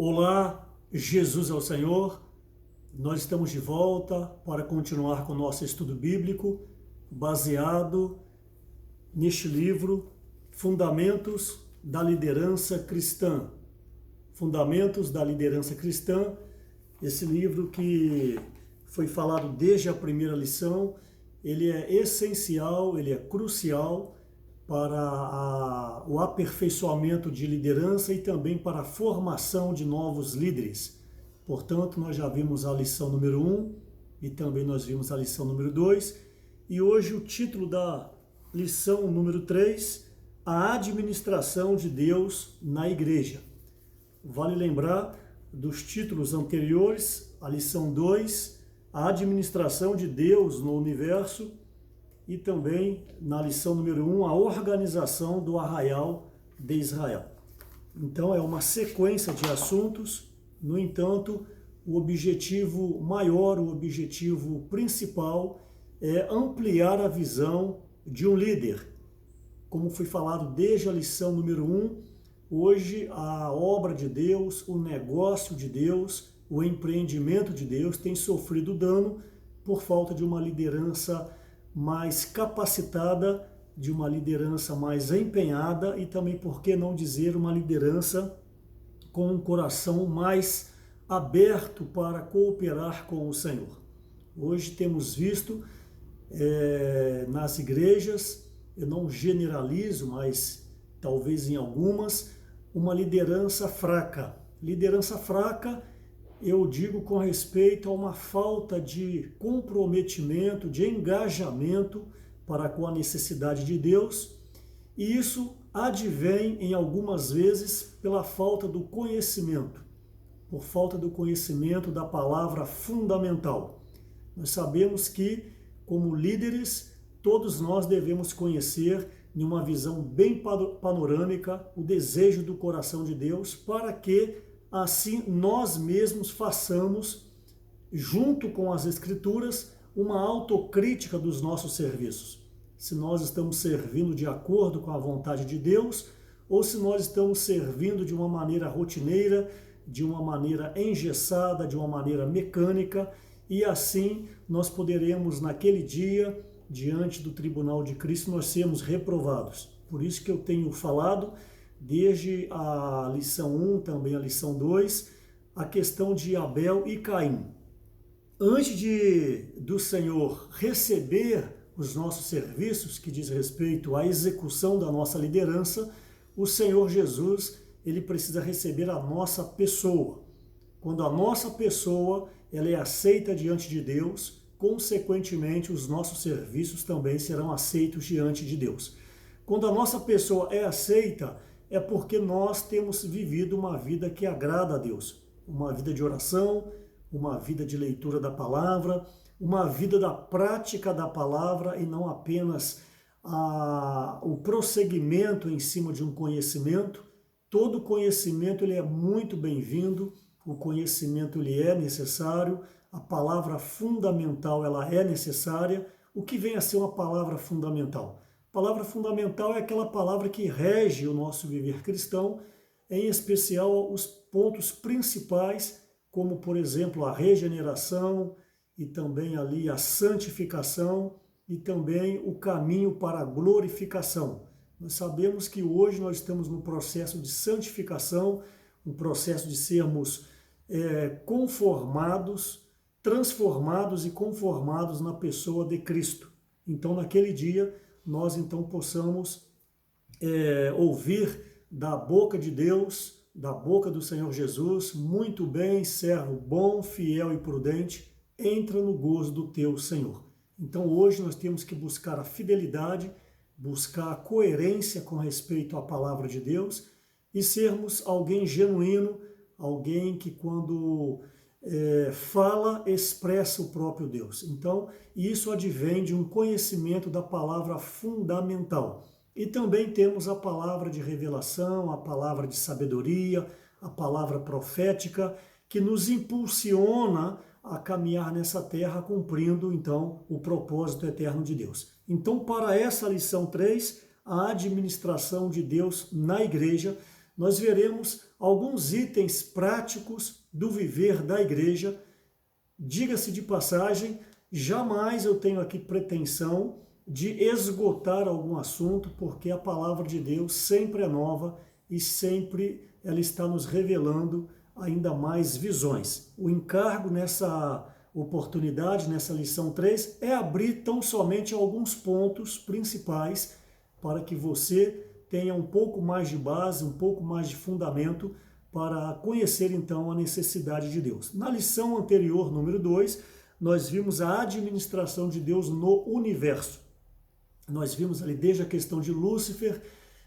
Olá, Jesus é o Senhor. Nós estamos de volta para continuar com o nosso estudo bíblico baseado neste livro Fundamentos da Liderança Cristã. Fundamentos da Liderança Cristã, esse livro que foi falado desde a primeira lição, ele é essencial, ele é crucial para o aperfeiçoamento de liderança e também para a formação de novos líderes. Portanto, nós já vimos a lição número 1 e também nós vimos a lição número 2. E hoje o título da lição número 3, a administração de Deus na igreja. Vale lembrar dos títulos anteriores, a lição 2, a administração de Deus no universo, e também na lição número 1, a organização do arraial de Israel. Então é uma sequência de assuntos, no entanto, o objetivo maior, o objetivo principal é ampliar a visão de um líder. Como foi falado desde a lição número 1, hoje a obra de Deus, o negócio de Deus, o empreendimento de Deus tem sofrido dano por falta de uma liderança mais capacitada, de uma liderança mais empenhada e também, por que não dizer, uma liderança com um coração mais aberto para cooperar com o Senhor. Hoje temos visto nas igrejas, eu não generalizo, mas talvez em algumas, uma liderança fraca. Liderança fraca, eu digo com respeito a uma falta de comprometimento, de engajamento para com a necessidade de Deus, e isso advém em algumas vezes pela falta do conhecimento, por falta do conhecimento da palavra fundamental. Nós sabemos que, como líderes, todos nós devemos conhecer, em uma visão bem panorâmica, o desejo do coração de Deus, para que assim nós mesmos façamos, junto com as Escrituras, uma autocrítica dos nossos serviços. Se nós estamos servindo de acordo com a vontade de Deus, ou se nós estamos servindo de uma maneira rotineira, de uma maneira engessada, de uma maneira mecânica, e assim nós poderemos, naquele dia, diante do tribunal de Cristo, nós sermos reprovados. Por isso que eu tenho falado, desde a lição 1, também a lição 2, a questão de Abel e Caim. Antes do Senhor receber os nossos serviços, que diz respeito à execução da nossa liderança, o Senhor Jesus, ele precisa receber a nossa pessoa. Quando a nossa pessoa ela é aceita diante de Deus, consequentemente os nossos serviços também serão aceitos diante de Deus. Quando a nossa pessoa é aceita, é porque nós temos vivido uma vida que agrada a Deus. Uma vida de oração, uma vida de leitura da palavra, uma vida da prática da palavra e não apenas o prosseguimento em cima de um conhecimento. Todo conhecimento ele é muito bem-vindo, o conhecimento ele é necessário, a palavra fundamental ela é necessária. O que vem a ser uma palavra fundamental? A palavra fundamental é aquela palavra que rege o nosso viver cristão, em especial os pontos principais, como, por exemplo, a regeneração e também ali a santificação e também o caminho para a glorificação. Nós sabemos que hoje nós estamos no processo de santificação, um processo de sermos conformados, transformados e conformados na pessoa de Cristo. Então, naquele dia, nós então possamos ouvir da boca de Deus, da boca do Senhor Jesus: muito bem, servo bom, fiel e prudente, entra no gozo do teu Senhor. Então hoje nós temos que buscar a fidelidade, buscar a coerência com respeito à palavra de Deus e sermos alguém genuíno, alguém que quando fala, expressa o próprio Deus. Então, isso advém de um conhecimento da palavra fundamental. E também temos a palavra de revelação, a palavra de sabedoria, a palavra profética, que nos impulsiona a caminhar nessa terra, cumprindo, então, o propósito eterno de Deus. Então, para essa lição 3, a administração de Deus na igreja, nós veremos alguns itens práticos do viver da igreja. Diga-se de passagem, jamais eu tenho aqui pretensão de esgotar algum assunto, porque a palavra de Deus sempre é nova e sempre ela está nos revelando ainda mais visões. O encargo nessa oportunidade, nessa lição 3, é abrir tão somente alguns pontos principais para que você tenha um pouco mais de base, um pouco mais de fundamento para conhecer então a necessidade de Deus. Na lição anterior, número 2, nós vimos a administração de Deus no universo. Nós vimos ali desde a questão de Lúcifer,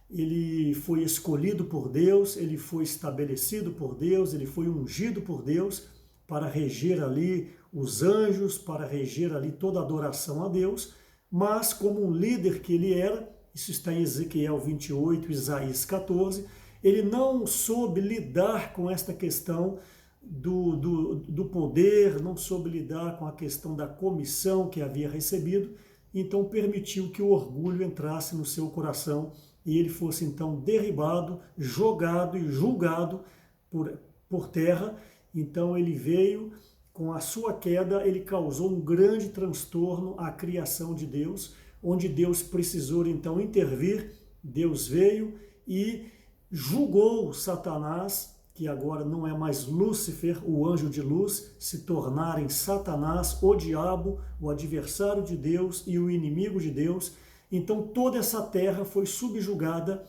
ele foi escolhido por Deus, ele foi estabelecido por Deus, ele foi ungido por Deus para reger ali os anjos, para reger ali toda a adoração a Deus, mas como um líder que ele era, isso está em Ezequiel 28, Isaías 14, ele não soube lidar com esta questão do poder, não soube lidar com a questão da comissão que havia recebido, então permitiu que o orgulho entrasse no seu coração e ele fosse então derribado, jogado e julgado por terra. Então ele veio, com a sua queda, ele causou um grande transtorno à criação de Deus, onde Deus precisou então intervir. Deus veio e julgou Satanás, que agora não é mais Lúcifer, o anjo de luz, se tornarem Satanás, o diabo, o adversário de Deus e o inimigo de Deus. Então toda essa terra foi subjugada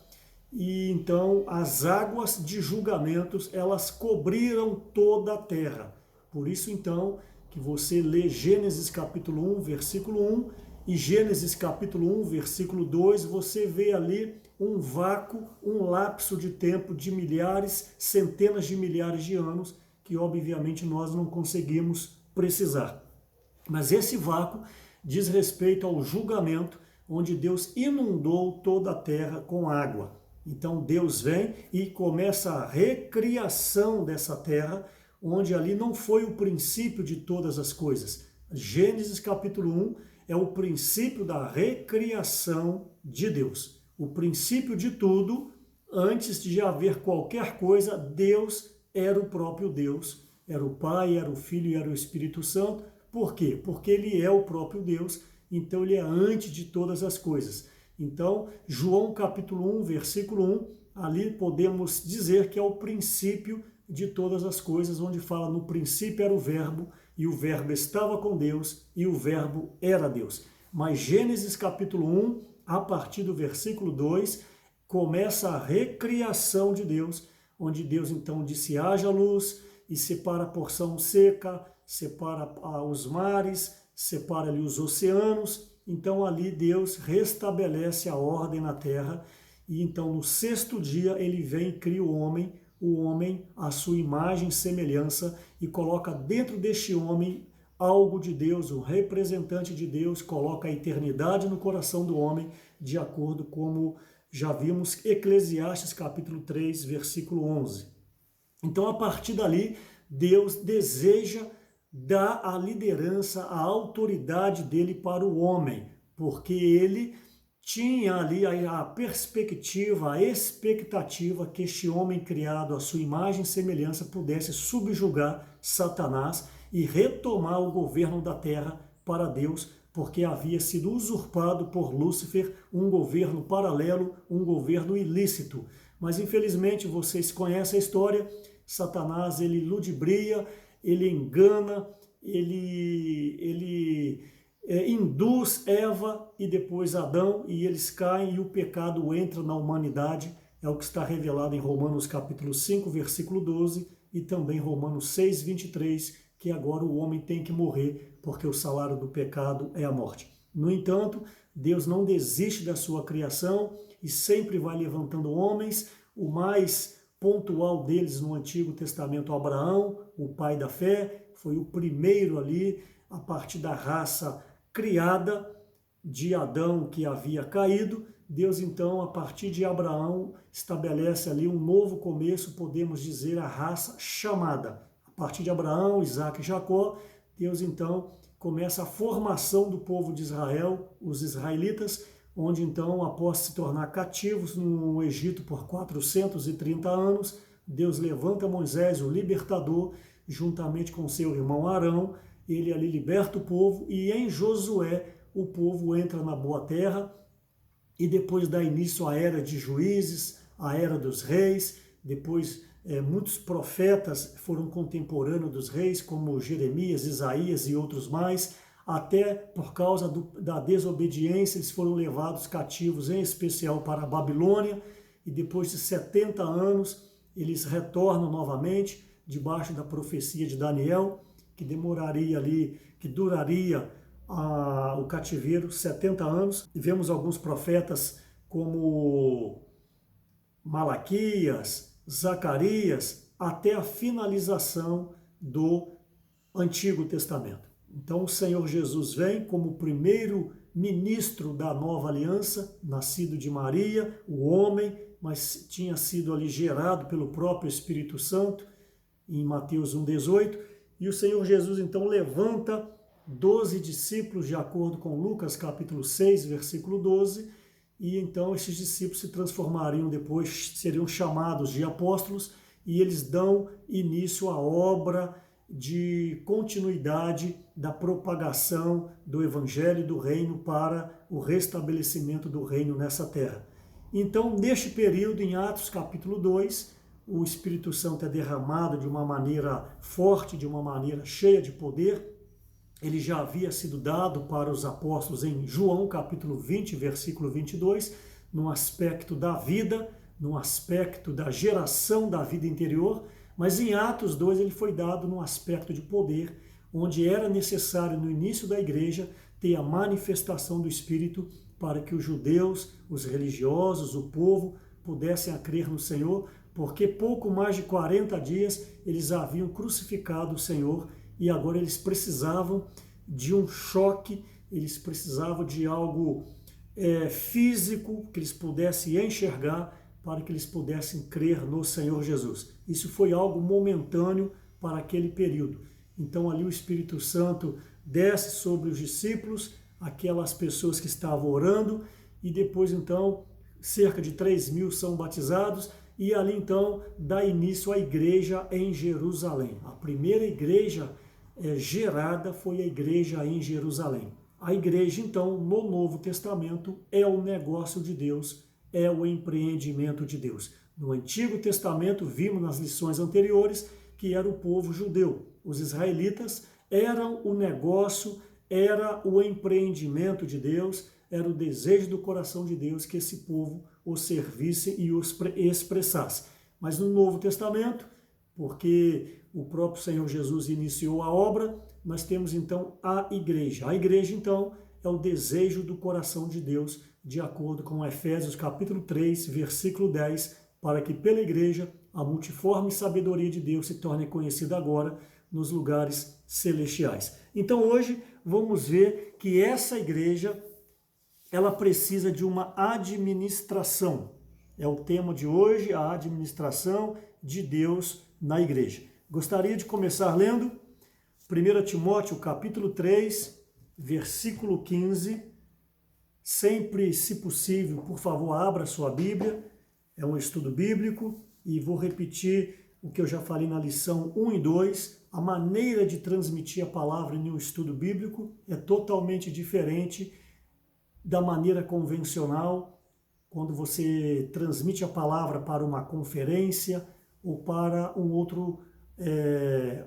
e então as águas de julgamentos, elas cobriram toda a terra. Por isso então que você lê Gênesis capítulo 1, versículo 1 e Gênesis capítulo 1, versículo 2, você vê ali um vácuo, um lapso de tempo de milhares, centenas de milhares de anos, que obviamente nós não conseguimos precisar. Mas esse vácuo diz respeito ao julgamento, onde Deus inundou toda a terra com água. Então Deus vem e começa a recriação dessa terra, onde ali não foi o princípio de todas as coisas. Gênesis capítulo 1 é o princípio da recriação de Deus. O princípio de tudo, antes de haver qualquer coisa, Deus era o próprio Deus. Era o Pai, era o Filho e era o Espírito Santo. Por quê? Porque ele é o próprio Deus, então ele é antes de todas as coisas. Então, João capítulo 1, versículo 1, ali podemos dizer que é o princípio de todas as coisas, onde fala no princípio era o verbo, e o verbo estava com Deus, e o verbo era Deus. Mas Gênesis capítulo 1, a partir do versículo 2, começa a recriação de Deus, onde Deus então disse haja luz, e separa a porção seca, separa os mares, separa ali os oceanos. Então ali Deus restabelece a ordem na terra, e então no sexto dia ele vem e cria o homem à sua imagem e semelhança, e coloca dentro deste homem algo de Deus, um representante de Deus, coloca a eternidade no coração do homem, de acordo como já vimos Eclesiastes capítulo 3, versículo 11. Então a partir dali, Deus deseja dar a liderança, a autoridade dele para o homem, porque ele tinha ali a perspectiva, a expectativa que este homem criado à sua imagem e semelhança pudesse subjugar Satanás e retomar o governo da terra para Deus, porque havia sido usurpado por Lúcifer um governo paralelo, um governo ilícito. Mas infelizmente vocês conhecem a história, Satanás ele ludibria, ele engana, ele induz Eva e depois Adão, e eles caem e o pecado entra na humanidade. É o que está revelado em Romanos capítulo 5, versículo 12, e também Romanos 6, 23, que agora o homem tem que morrer, porque o salário do pecado é a morte. No entanto, Deus não desiste da sua criação e sempre vai levantando homens. O mais pontual deles no Antigo Testamento, Abraão, o pai da fé, foi o primeiro ali, a partir da raça criada de Adão que havia caído. Deus então, a partir de Abraão, estabelece ali um novo começo, podemos dizer a raça chamada. A partir de Abraão, Isaac e Jacó, Deus então começa a formação do povo de Israel, os israelitas, onde então, após se tornar cativos no Egito por 430 anos, Deus levanta Moisés, o libertador, juntamente com seu irmão Arão, ele ali liberta o povo, e em Josué o povo entra na boa terra, e depois dá início à era de juízes, à era dos reis. Depois muitos profetas foram contemporâneos dos reis, como Jeremias, Isaías e outros mais, até por causa da desobediência eles foram levados cativos, em especial para a Babilônia, e depois de 70 anos eles retornam novamente, debaixo da profecia de Daniel, que duraria o cativeiro 70 anos. E vemos alguns profetas como Malaquias, Zacarias, até a finalização do Antigo Testamento. Então o Senhor Jesus vem como o primeiro ministro da nova aliança, nascido de Maria, o homem, mas tinha sido ali gerado pelo próprio Espírito Santo, em Mateus 1,18, e o Senhor Jesus então levanta 12 discípulos, de acordo com Lucas capítulo 6, versículo 12, e então esses discípulos se transformariam depois, seriam chamados de apóstolos, e eles dão início à obra de continuidade da propagação do Evangelho e do Reino para o restabelecimento do Reino nessa terra. Então, neste período, em Atos capítulo 2, o Espírito Santo é derramado de uma maneira forte, de uma maneira cheia de poder. Ele já havia sido dado para os apóstolos em João capítulo 20, versículo 22, num aspecto da vida, num aspecto da geração da vida interior, mas em Atos 2 ele foi dado num aspecto de poder, onde era necessário no início da igreja ter a manifestação do Espírito para que os judeus, os religiosos, o povo pudessem crer no Senhor, porque pouco mais de 40 dias eles haviam crucificado o Senhor e agora eles precisavam de um choque, eles precisavam de algo físico que eles pudessem enxergar para que eles pudessem crer no Senhor Jesus. Isso foi algo momentâneo para aquele período. Então ali o Espírito Santo desce sobre os discípulos, aquelas pessoas que estavam orando, e depois então cerca de 3.000 são batizados, e ali então dá início à igreja em Jerusalém. A primeira igreja gerada foi a igreja em Jerusalém. A igreja então no Novo Testamento é o negócio de Deus, é o empreendimento de Deus. No Antigo Testamento vimos nas lições anteriores que era o povo judeu. Os israelitas eram o negócio, era o empreendimento de Deus, era o desejo do coração de Deus que esse povo o servisse e o expressasse. Mas no Novo Testamento, porque o próprio Senhor Jesus iniciou a obra, nós temos então a igreja. A igreja então é o desejo do coração de Deus, de acordo com Efésios capítulo 3, versículo 10, para que pela igreja a multiforme sabedoria de Deus se torne conhecida agora nos lugares celestiais. Então hoje vamos ver que essa igreja ela precisa de uma administração. É o tema de hoje, a administração de Deus na igreja. Gostaria de começar lendo 1 Timóteo capítulo 3, versículo 15. Sempre, se possível, por favor, abra sua Bíblia. É um estudo bíblico e vou repetir o que eu já falei na lição 1 e 2. A maneira de transmitir a palavra em um estudo bíblico é totalmente diferente da maneira convencional, quando você transmite a palavra para uma conferência ou para um outro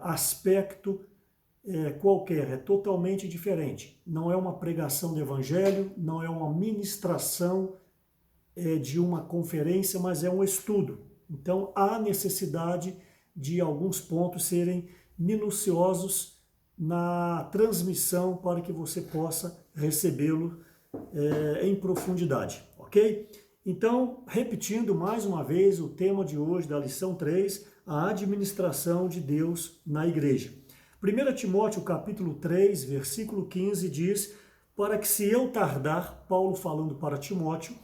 aspecto qualquer. É totalmente diferente. Não é uma pregação do evangelho, não é uma ministração de uma conferência, mas é um estudo. Então há necessidade de alguns pontos serem minuciosos na transmissão para que você possa recebê-lo em profundidade, ok? Então, repetindo mais uma vez o tema de hoje da lição 3, a administração de Deus na igreja. 1 Timóteo capítulo 3, versículo 15 diz: para que se eu tardar, Paulo falando para Timóteo,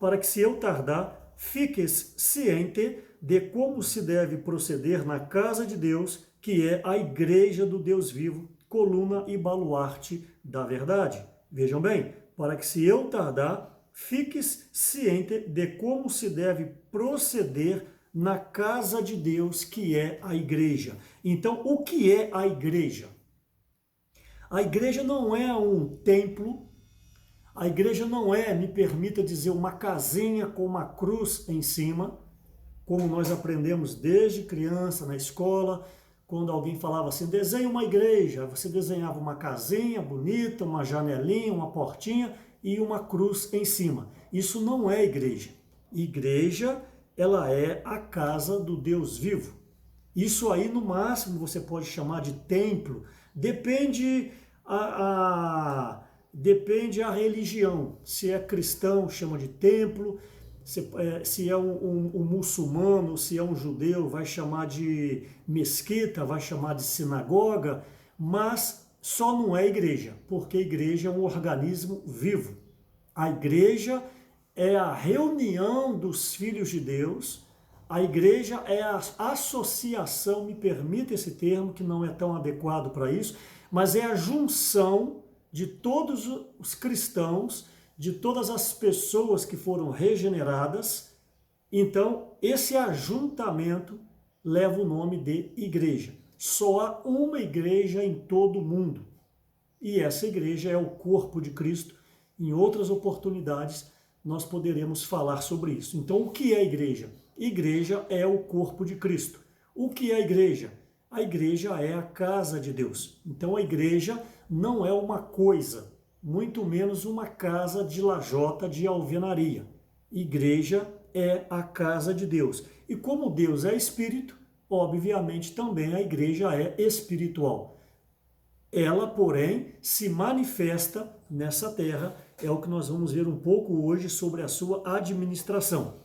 para que se eu tardar, fiques ciente de como se deve proceder na casa de Deus, que é a igreja do Deus vivo, coluna e baluarte da verdade. Vejam bem, para que se eu tardar, fiques ciente de como se deve proceder na casa de Deus, que é a igreja. Então, o que é a igreja? A igreja não é um templo, a igreja não é, me permita dizer, uma casinha com uma cruz em cima, como nós aprendemos desde criança na escola, quando alguém falava assim, desenha uma igreja, você desenhava uma casinha bonita, uma janelinha, uma portinha e uma cruz em cima. Isso não é igreja. Igreja, ela é a casa do Deus vivo. Isso aí, no máximo, você pode chamar de templo. Depende depende a religião. Se é cristão, chama de templo. Se é um muçulmano, se é um judeu, vai chamar de mesquita, vai chamar de sinagoga, mas só não é igreja, porque a igreja é um organismo vivo. A igreja é a reunião dos filhos de Deus, a igreja é a associação, me permita esse termo, que não é tão adequado para isso, mas é a junção de todos os cristãos, de todas as pessoas que foram regeneradas. Então, esse ajuntamento leva o nome de igreja. Só há uma igreja em todo o mundo. E essa igreja é o corpo de Cristo. Em outras oportunidades, nós poderemos falar sobre isso. Então, o que é a igreja? Igreja é o corpo de Cristo. O que é a igreja? A igreja é a casa de Deus. Então, a igreja não é uma coisa, muito menos uma casa de lajota de alvenaria. Igreja é a casa de Deus. E como Deus é espírito, obviamente também a igreja é espiritual. Ela, porém, se manifesta nessa terra, é o que nós vamos ver um pouco hoje sobre a sua administração.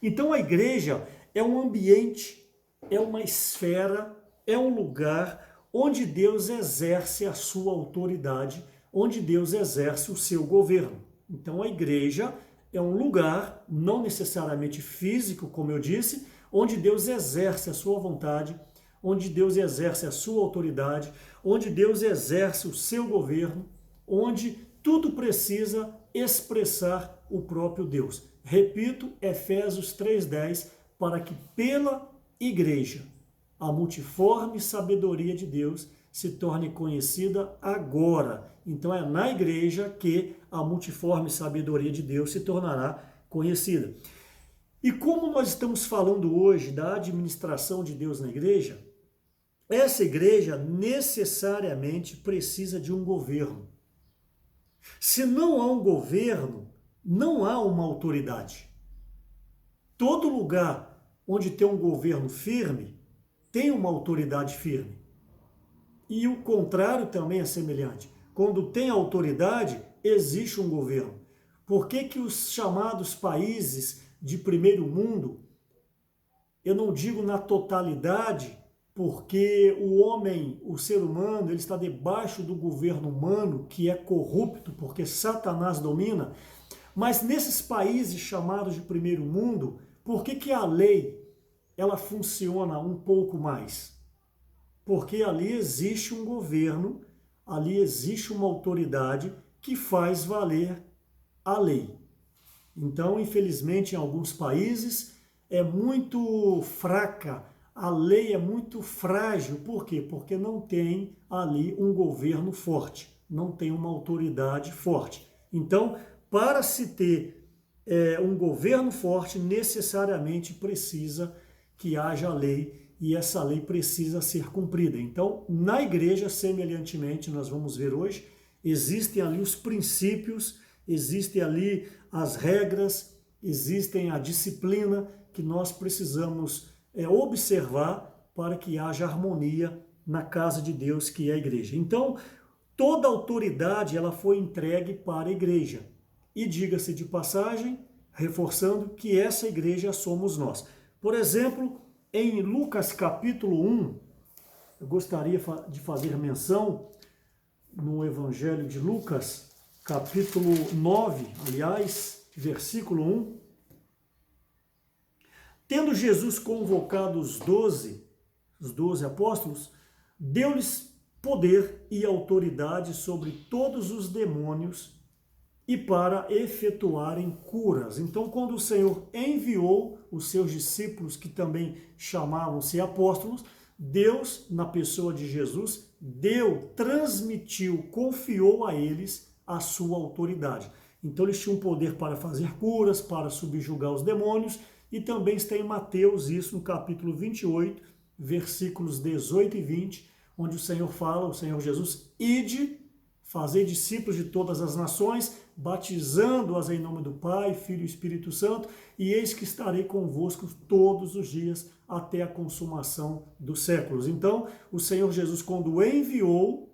Então a igreja é um ambiente, é uma esfera, é um lugar onde Deus exerce a sua autoridade, onde Deus exerce o seu governo. Então a igreja é um lugar, não necessariamente físico, como eu disse, onde Deus exerce a sua vontade, onde Deus exerce a sua autoridade, onde Deus exerce o seu governo, onde tudo precisa expressar o próprio Deus. Repito, Efésios 3:10, para que pela igreja a multiforme sabedoria de Deus se torne conhecida agora. Então é na igreja que a multiforme sabedoria de Deus se tornará conhecida. E como nós estamos falando hoje da administração de Deus na igreja, essa igreja necessariamente precisa de um governo. Se não há um governo, não há uma autoridade. Todo lugar onde tem um governo firme, tem uma autoridade firme. E o contrário também é semelhante. Quando tem autoridade, existe um governo. Por que que os chamados países de primeiro mundo, eu não digo na totalidade, porque o homem, o ser humano, ele está debaixo do governo humano, que é corrupto, porque Satanás domina, mas nesses países chamados de primeiro mundo, por que que a lei ela funciona um pouco mais? Porque ali existe um governo, ali existe uma autoridade que faz valer a lei. Então, infelizmente, em alguns países é muito fraca, a lei é muito frágil. Por quê? Porque não tem ali um governo forte, não tem uma autoridade forte. Então, para se ter um governo forte, necessariamente precisa que haja lei, e essa lei precisa ser cumprida. Então, na igreja, semelhantemente, nós vamos ver hoje, existem ali os princípios, existem ali as regras, existem a disciplina que nós precisamos observar para que haja harmonia na casa de Deus, que é a igreja. Então, toda a autoridade ela foi entregue para a igreja. E diga-se de passagem, reforçando que essa igreja somos nós. Por exemplo, em Lucas capítulo 1, eu gostaria de fazer menção no Evangelho de Lucas, capítulo 9, aliás, versículo 1. Tendo Jesus convocado os 12 apóstolos, deu-lhes poder e autoridade sobre todos os demônios e para efetuarem curas. Então, quando o Senhor enviou os seus discípulos, que também chamavam-se apóstolos, Deus, na pessoa de Jesus, transmitiu, confiou a eles a sua autoridade. Então, eles tinham poder para fazer curas, para subjugar os demônios, e também está em Mateus, isso no capítulo 28, versículos 18 e 20, onde o Senhor fala, o Senhor Jesus, ide, fazei discípulos de todas as nações, batizando-as em nome do Pai, Filho e Espírito Santo, e eis que estarei convosco todos os dias até a consumação dos séculos. Então, o Senhor Jesus, quando enviou,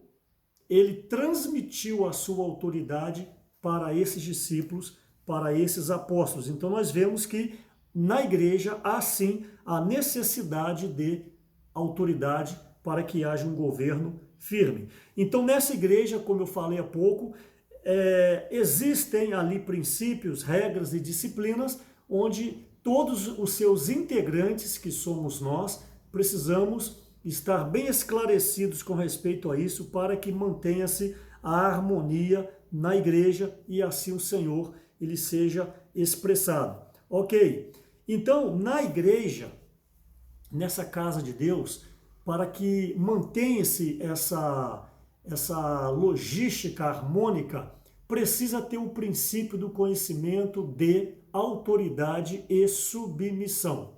ele transmitiu a sua autoridade para esses discípulos, para esses apóstolos. Então, nós vemos que na igreja há sim a necessidade de autoridade para que haja um governo firme. Então, nessa igreja, como eu falei há pouco, existem ali princípios, regras e disciplinas onde todos os seus integrantes, que somos nós, precisamos estar bem esclarecidos com respeito a isso para que mantenha-se a harmonia na igreja e assim o Senhor ele seja expressado. Ok? Então, na igreja, nessa casa de Deus, para que mantenha-se essa logística harmônica, precisa ter o princípio do conhecimento de autoridade e submissão.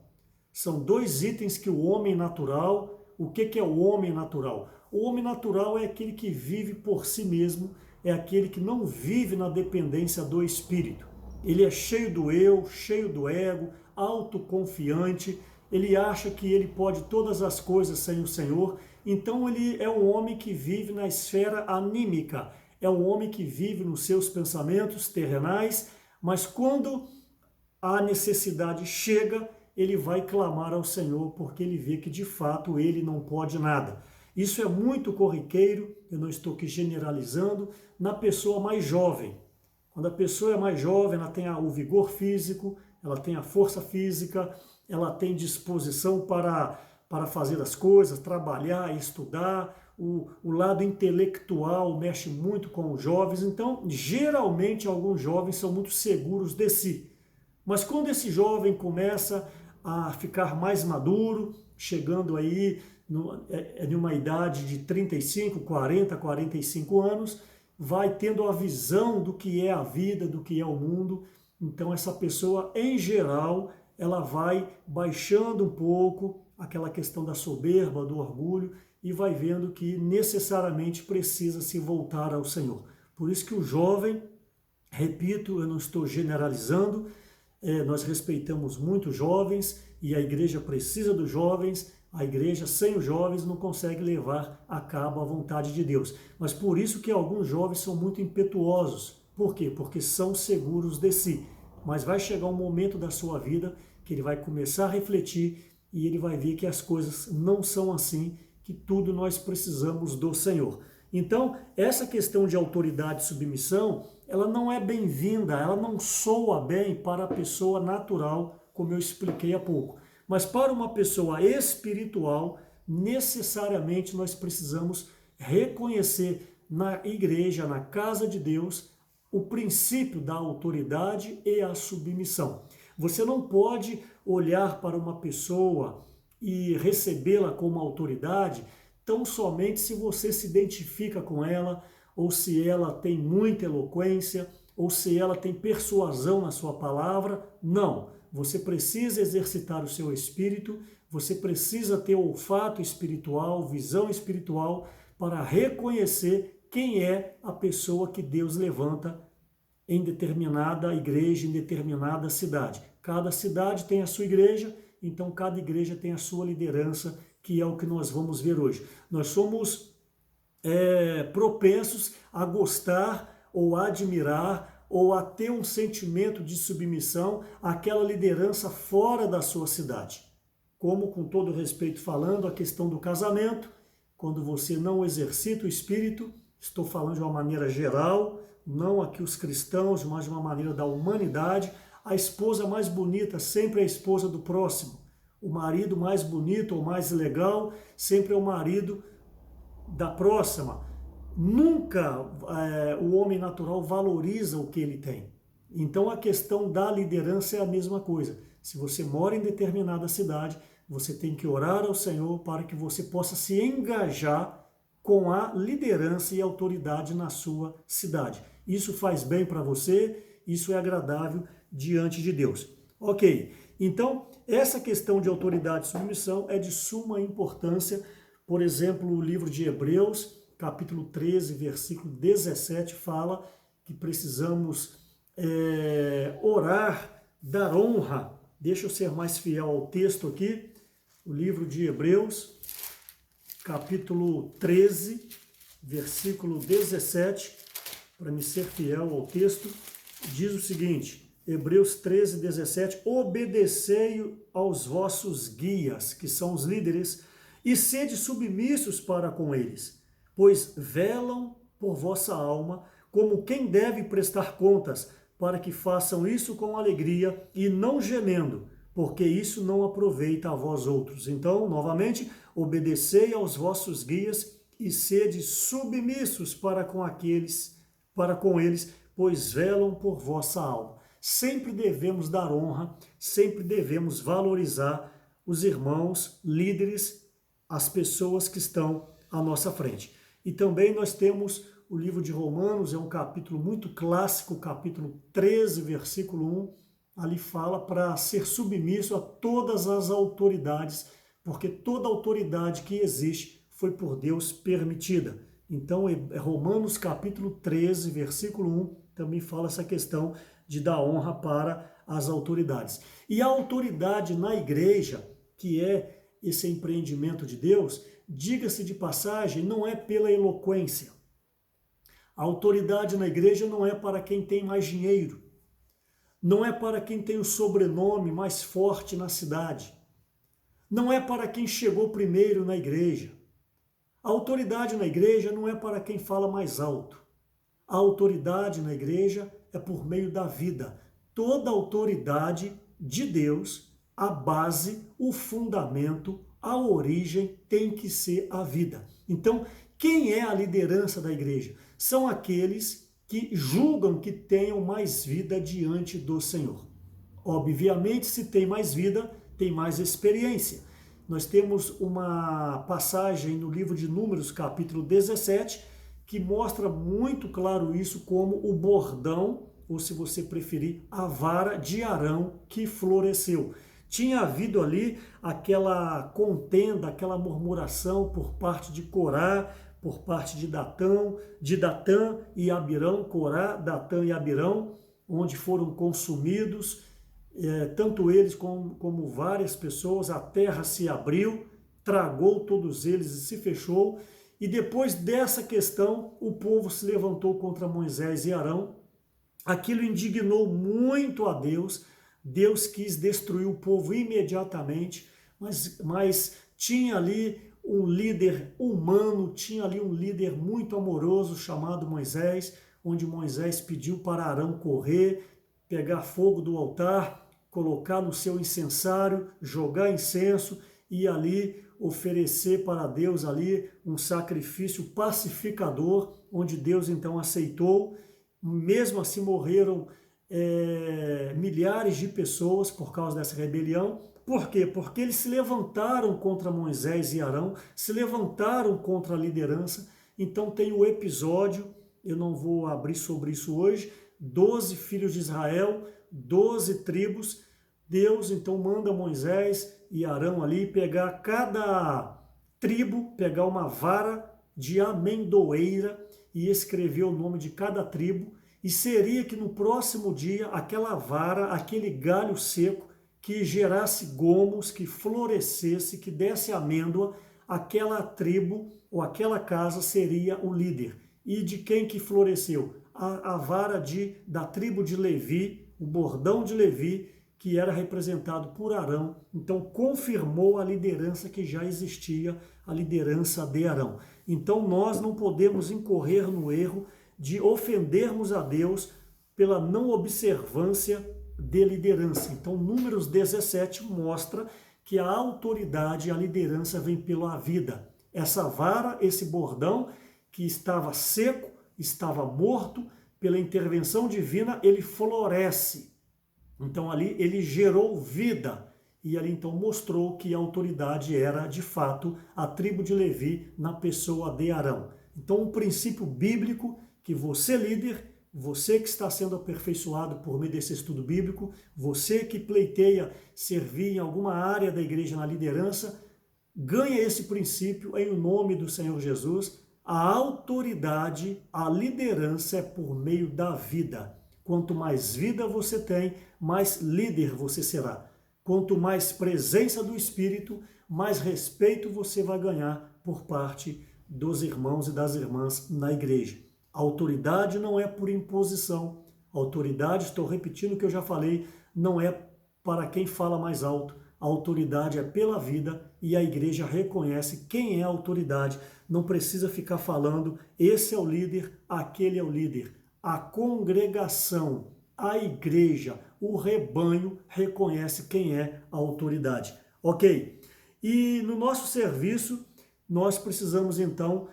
São dois itens que o homem natural, o que é o homem natural? O homem natural é aquele que vive por si mesmo, é aquele que não vive na dependência do espírito. Ele é cheio do eu, cheio do ego, autoconfiante, ele acha que ele pode todas as coisas sem o Senhor, então ele é um homem que vive na esfera anímica, é um homem que vive nos seus pensamentos terrenais, mas quando a necessidade chega, ele vai clamar ao Senhor, porque ele vê que de fato ele não pode nada. Isso é muito corriqueiro, eu não estou aqui generalizando, na pessoa mais jovem. Quando a pessoa é mais jovem, ela tem o vigor físico, ela tem a força física, ela tem disposição para fazer as coisas, trabalhar, estudar, o lado intelectual mexe muito com os jovens, então geralmente alguns jovens são muito seguros de si. Mas quando esse jovem começa a ficar mais maduro, chegando aí em uma idade de 35, 40, 45 anos, vai tendo a visão do que é a vida, do que é o mundo. Então essa pessoa, em geral, ela vai baixando um pouco aquela questão da soberba, do orgulho, e vai vendo que necessariamente precisa se voltar ao Senhor. Por isso que o jovem, repito, eu não estou generalizando, nós respeitamos muito os jovens e a igreja precisa dos jovens, a igreja sem os jovens não consegue levar a cabo a vontade de Deus. Mas por isso que alguns jovens são muito impetuosos. Por quê? Porque são seguros de si. Mas vai chegar um momento da sua vida que ele vai começar a refletir e ele vai ver que as coisas não são assim, que tudo nós precisamos do Senhor. Então, essa questão de autoridade e submissão, ela não é bem-vinda, ela não soa bem para a pessoa natural, como eu expliquei há pouco. Mas para uma pessoa espiritual, necessariamente nós precisamos reconhecer na igreja, na casa de Deus, o princípio da autoridade e a submissão. Você não pode olhar para uma pessoa e recebê-la como autoridade tão somente se você se identifica com ela, ou se ela tem muita eloquência, ou se ela tem persuasão na sua palavra. Não, você precisa exercitar o seu espírito, você precisa ter olfato espiritual, visão espiritual, para reconhecer quem é a pessoa que Deus levanta em determinada igreja, em determinada cidade. Cada cidade tem a sua igreja, então cada igreja tem a sua liderança, que é o que nós vamos ver hoje. Nós somos propensos a gostar ou a admirar ou a ter um sentimento de submissão àquela liderança fora da sua cidade. Como, com todo respeito falando, a questão do casamento, quando você não exercita o espírito, estou falando de uma maneira geral, não aqui os cristãos, mas de uma maneira da humanidade, a esposa mais bonita sempre é a esposa do próximo. O marido mais bonito ou mais legal sempre é o marido da próxima. Nunca o homem natural valoriza o que ele tem. Então a questão da liderança é a mesma coisa. Se você mora em determinada cidade, você tem que orar ao Senhor para que você possa se engajar com a liderança e autoridade na sua cidade. Isso faz bem para você, isso é agradável diante de Deus. Ok, então essa questão de autoridade e submissão é de suma importância. Por exemplo, o livro de Hebreus, capítulo 13, versículo 17, fala que precisamos orar, dar honra. Deixa eu ser mais fiel ao texto aqui. O livro de Hebreus, capítulo 13, versículo 17, para me ser fiel ao texto, diz o seguinte, Hebreus 13, 17, obedecei aos vossos guias, que são os líderes, e sede submissos para com eles, pois velam por vossa alma, como quem deve prestar contas, para que façam isso com alegria e não gemendo, porque isso não aproveita a vós outros. Então, novamente, obedecei aos vossos guias e sede submissos para com eles, pois velam por vossa alma. Sempre devemos dar honra, sempre devemos valorizar os irmãos, líderes, as pessoas que estão à nossa frente. E também nós temos o livro de Romanos, é um capítulo muito clássico, capítulo 13, versículo 1, ali fala para ser submisso a todas as autoridades, porque toda autoridade que existe foi por Deus permitida. Então, Romanos capítulo 13, versículo 1, também fala essa questão de dar honra para as autoridades. E a autoridade na igreja, que é esse empreendimento de Deus, diga-se de passagem, não é pela eloquência. A autoridade na igreja não é para quem tem mais dinheiro, não é para quem tem o sobrenome mais forte na cidade, não é para quem chegou primeiro na igreja. A autoridade na igreja não é para quem fala mais alto. A autoridade na igreja é por meio da vida. Toda autoridade de Deus, a base, o fundamento, a origem tem que ser a vida. Então, quem é a liderança da igreja? São aqueles que julgam que tenham mais vida diante do Senhor. Obviamente, se tem mais vida, tem mais experiência. Nós temos uma passagem no livro de Números, capítulo 17, que mostra muito claro isso como o bordão, ou se você preferir, a vara de Arão que floresceu. Tinha havido ali aquela contenda, aquela murmuração por parte de Corá, por parte de Datã e Abirão, Corá, Datã e Abirão, onde foram consumidos, tanto eles como várias pessoas, a terra se abriu, tragou todos eles e se fechou, e depois dessa questão, o povo se levantou contra Moisés e Arão, aquilo indignou muito a Deus, Deus quis destruir o povo imediatamente, mas tinha ali um líder humano, tinha ali um líder muito amoroso chamado Moisés, onde Moisés pediu para Arão correr, pegar fogo do altar, colocar no seu incensário, jogar incenso e ali oferecer para Deus ali um sacrifício pacificador, onde Deus então aceitou. Mesmo assim morreram milhares de pessoas por causa dessa rebelião. Por quê? Porque eles se levantaram contra Moisés e Arão, se levantaram contra a liderança. Então tem o episódio, eu não vou abrir sobre isso hoje, 12 filhos de Israel, 12 tribos. Deus então manda Moisés e Arão ali pegar cada tribo, pegar uma vara de amendoeira e escrever o nome de cada tribo. E seria que no próximo dia aquela vara, aquele galho seco que gerasse gomos, que florescesse, que desse amêndoa, aquela tribo ou aquela casa seria o líder. E de quem que floresceu? A vara da tribo de Levi, o bordão de Levi, que era representado por Arão. Então confirmou a liderança que já existia, a liderança de Arão. Então nós não podemos incorrer no erro de ofendermos a Deus pela não observância de liderança. Então, Números 17 mostra que a autoridade, a liderança vem pela vida. Essa vara, esse bordão, que estava seco, estava morto, pela intervenção divina ele floresce. Então ali ele gerou vida. E ali então mostrou que a autoridade era de fato a tribo de Levi na pessoa de Arão. Então um princípio bíblico que você líder, você que está sendo aperfeiçoado por meio desse estudo bíblico, você que pleiteia servir em alguma área da igreja na liderança, ganha esse princípio em nome do Senhor Jesus. A autoridade, a liderança é por meio da vida. Quanto mais vida você tem, mais líder você será. Quanto mais presença do Espírito, mais respeito você vai ganhar por parte dos irmãos e das irmãs na igreja. A autoridade não é por imposição. A autoridade, estou repetindo o que eu já falei, não é para quem fala mais alto. A autoridade é pela vida e a igreja reconhece quem é a autoridade. Não precisa ficar falando, esse é o líder, aquele é o líder. A congregação, a igreja, o rebanho reconhece quem é a autoridade. Ok? E no nosso serviço, nós precisamos então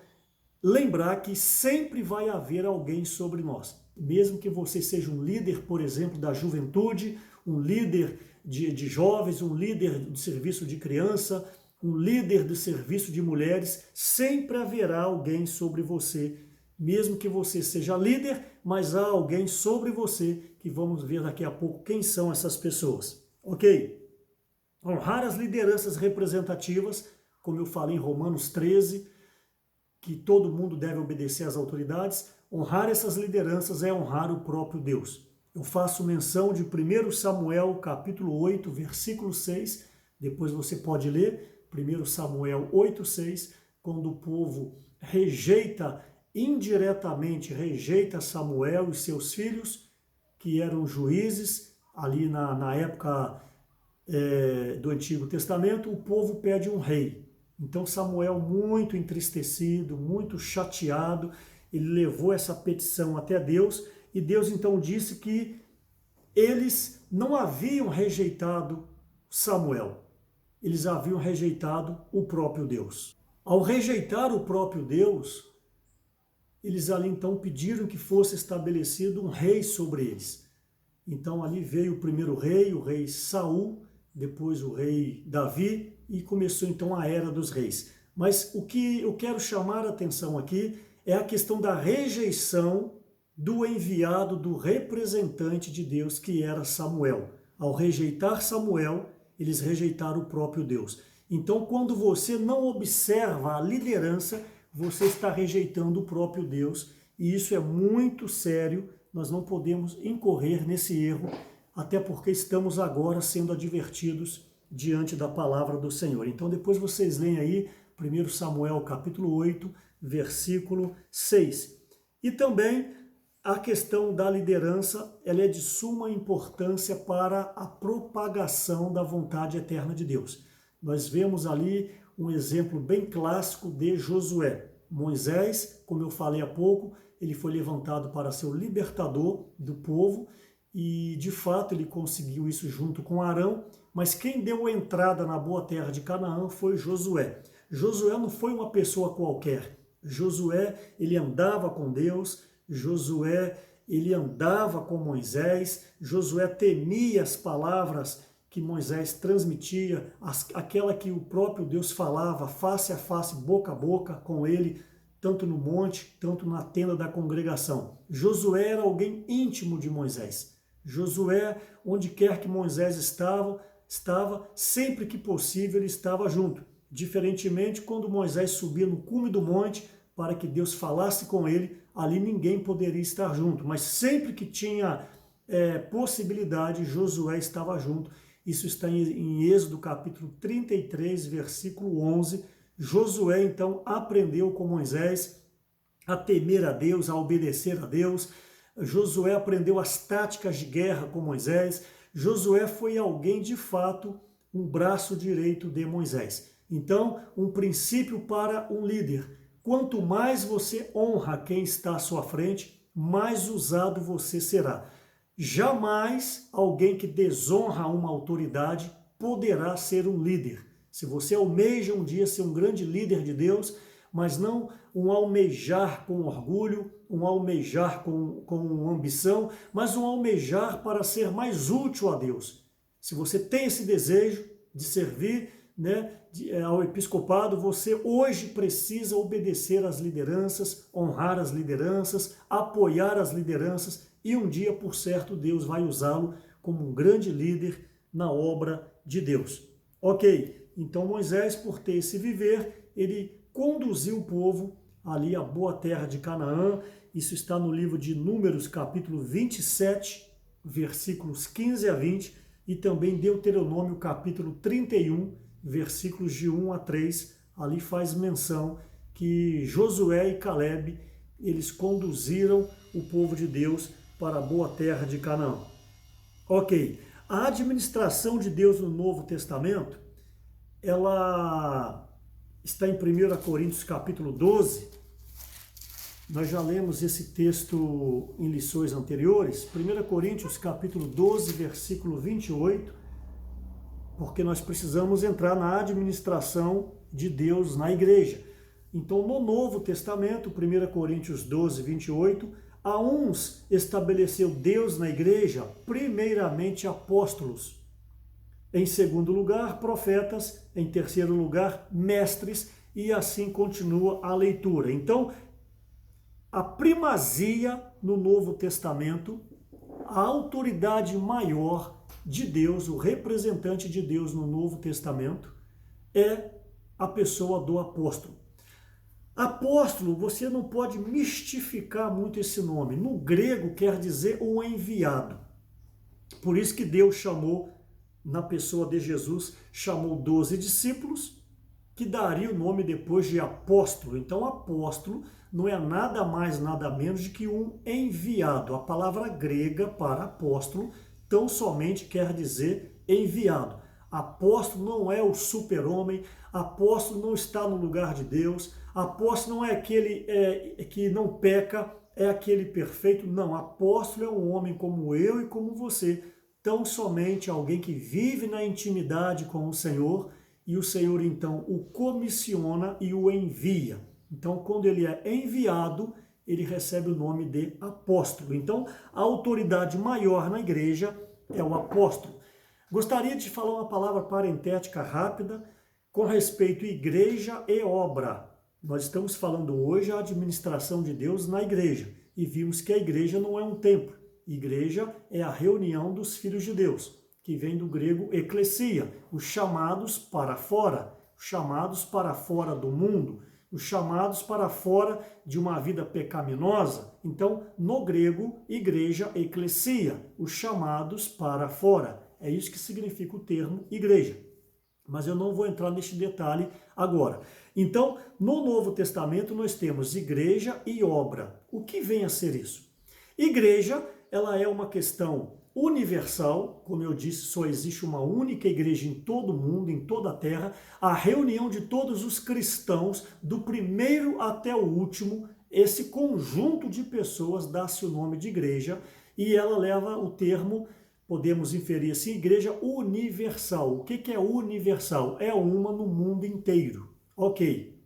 lembrar que sempre vai haver alguém sobre nós. Mesmo que você seja um líder, por exemplo, da juventude, um líder de jovens, um líder de serviço de criança, um líder de serviço de mulheres, sempre haverá alguém sobre você. Mesmo que você seja líder, mas há alguém sobre você, que vamos ver daqui a pouco quem são essas pessoas. Ok? Honrar as lideranças representativas, como eu falei em Romanos 13, que todo mundo deve obedecer às autoridades. Honrar essas lideranças é honrar o próprio Deus. Eu faço menção de 1 Samuel, capítulo 8, versículo 6, depois você pode ler, 1 Samuel 8, 6, quando o povo indiretamente rejeita Samuel e seus filhos, que eram juízes, ali na época do Antigo Testamento, o povo pede um rei. Então Samuel, muito entristecido, muito chateado, ele levou essa petição até Deus, e Deus então disse que eles não haviam rejeitado Samuel, eles haviam rejeitado o próprio Deus. Ao rejeitar o próprio Deus, eles ali então pediram que fosse estabelecido um rei sobre eles. Então ali veio o primeiro rei, o rei Saul, depois o rei Davi, e começou então a era dos reis. Mas o que eu quero chamar a atenção aqui é a questão da rejeição do enviado, do representante de Deus, que era Samuel. Ao rejeitar Samuel, eles rejeitaram o próprio Deus. Então, quando você não observa a liderança, você está rejeitando o próprio Deus, e isso é muito sério. Nós não podemos incorrer nesse erro, até porque estamos agora sendo advertidos diante da palavra do Senhor. Então depois vocês leem aí 1 Samuel capítulo 8, versículo 6. E também a questão da liderança, ela é de suma importância para a propagação da vontade eterna de Deus. Nós vemos ali um exemplo bem clássico de Josué. Moisés, como eu falei há pouco, ele foi levantado para ser o libertador do povo, e de fato ele conseguiu isso junto com Arão, mas quem deu a entrada na boa terra de Canaã foi Josué. Josué não foi uma pessoa qualquer. Josué, ele andava com Deus, Josué, ele andava com Moisés, Josué temia as palavras que Moisés transmitia, aquela que o próprio Deus falava face a face, boca a boca com ele, tanto no monte, tanto na tenda da congregação. Josué era alguém íntimo de Moisés. Josué, onde quer que Moisés estava, sempre que possível ele estava junto. Diferentemente, quando Moisés subia no cume do monte para que Deus falasse com ele, ali ninguém poderia estar junto. Mas sempre que tinha possibilidade, Josué estava junto. Isso está em Êxodo capítulo 33, versículo 11. Josué então aprendeu com Moisés a temer a Deus, a obedecer a Deus. Josué aprendeu as táticas de guerra com Moisés. Josué foi alguém, de fato, um braço direito de Moisés. Então, um princípio para um líder. Quanto mais você honra quem está à sua frente, mais usado você será. Jamais alguém que desonra uma autoridade poderá ser um líder. Se você almeja um dia ser um grande líder de Deus, mas não um almejar com orgulho, um almejar com ambição, mas um almejar para ser mais útil a Deus. Se você tem esse desejo de servir, né, ao episcopado, você hoje precisa obedecer às lideranças, honrar as lideranças, apoiar as lideranças, e um dia, por certo, Deus vai usá-lo como um grande líder na obra de Deus. Ok, então Moisés, por ter esse viver, ele conduziu o povo ali à boa terra de Canaã. Isso está no livro de Números, capítulo 27, versículos 15 a 20, e também Deuteronômio, capítulo 31, versículos de 1 a 3, ali faz menção que Josué e Calebe, eles conduziram o povo de Deus para a boa terra de Canaã. Ok, a administração de Deus no Novo Testamento, ela está em 1 Coríntios capítulo 12, nós já lemos esse texto em lições anteriores, 1 Coríntios capítulo 12, versículo 28, porque nós precisamos entrar na administração de Deus na igreja. Então, no Novo Testamento, 1 Coríntios 12, 28, a uns estabeleceu Deus na igreja, primeiramente apóstolos, em segundo lugar, profetas, em terceiro lugar, mestres, e assim continua a leitura. Então, a primazia no Novo Testamento, a autoridade maior de Deus, o representante de Deus no Novo Testamento, é a pessoa do apóstolo. Apóstolo, você não pode mistificar muito esse nome. No grego quer dizer o enviado. Por isso que Deus chamou, na pessoa de Jesus, chamou 12 discípulos, que daria o nome depois de apóstolo. Então, apóstolo não é nada mais, nada menos de que um enviado. A palavra grega para apóstolo tão somente quer dizer enviado. Apóstolo não é o super-homem, apóstolo não está no lugar de Deus, apóstolo não é aquele que não peca, é aquele perfeito. Não, apóstolo é um homem como eu e como você, tão somente alguém que vive na intimidade com o Senhor, e o Senhor então o comissiona e o envia. Então, quando ele é enviado, ele recebe o nome de apóstolo. Então, a autoridade maior na igreja é o apóstolo. Gostaria de falar uma palavra parentética rápida com respeito à igreja e obra. Nós estamos falando hoje a administração de Deus na igreja, e vimos que a igreja não é um templo. Igreja é a reunião dos filhos de Deus, que vem do grego eklesia, os chamados para fora, os chamados para fora do mundo, os chamados para fora de uma vida pecaminosa. Então, no grego, igreja, eklesia, os chamados para fora. É isso que significa o termo igreja. Mas eu não vou entrar neste detalhe agora. Então, no Novo Testamento, nós temos igreja e obra. O que vem a ser isso? Igreja, ela é uma questão universal, como eu disse, só existe uma única igreja em todo o mundo, em toda a terra, a reunião de todos os cristãos, do primeiro até o último. Esse conjunto de pessoas dá-se o nome de igreja, e ela leva o termo, podemos inferir assim, igreja universal. O que é universal? É uma no mundo inteiro. Ok.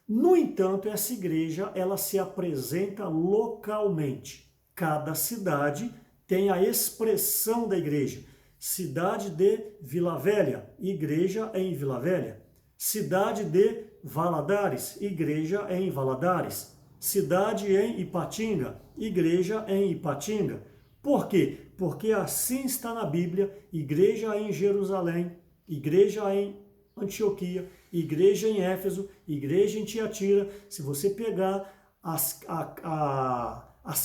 No entanto, essa igreja, ela se apresenta localmente. Cada cidade tem a expressão da igreja. Cidade de Vila Velha, igreja em Vila Velha. Cidade de Valadares, igreja em Valadares. Cidade em Ipatinga, igreja em Ipatinga. Por quê? Porque assim está na Bíblia: igreja em Jerusalém, igreja em Antioquia, igreja em Éfeso, igreja em Tiatira. Se você pegar as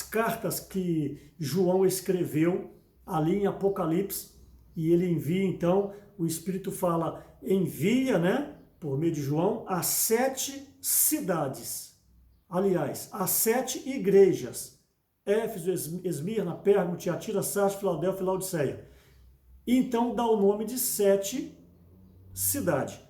cartas que João escreveu ali em Apocalipse, e ele envia, então, o Espírito fala, envia, né, por meio de João, as 7 cidades. Aliás, as 7 igrejas: Éfeso, Esmirna, Pérgamo, Tiatira, Sardes, Filadélfia e Laodiceia. Então dá o nome de 7 cidades.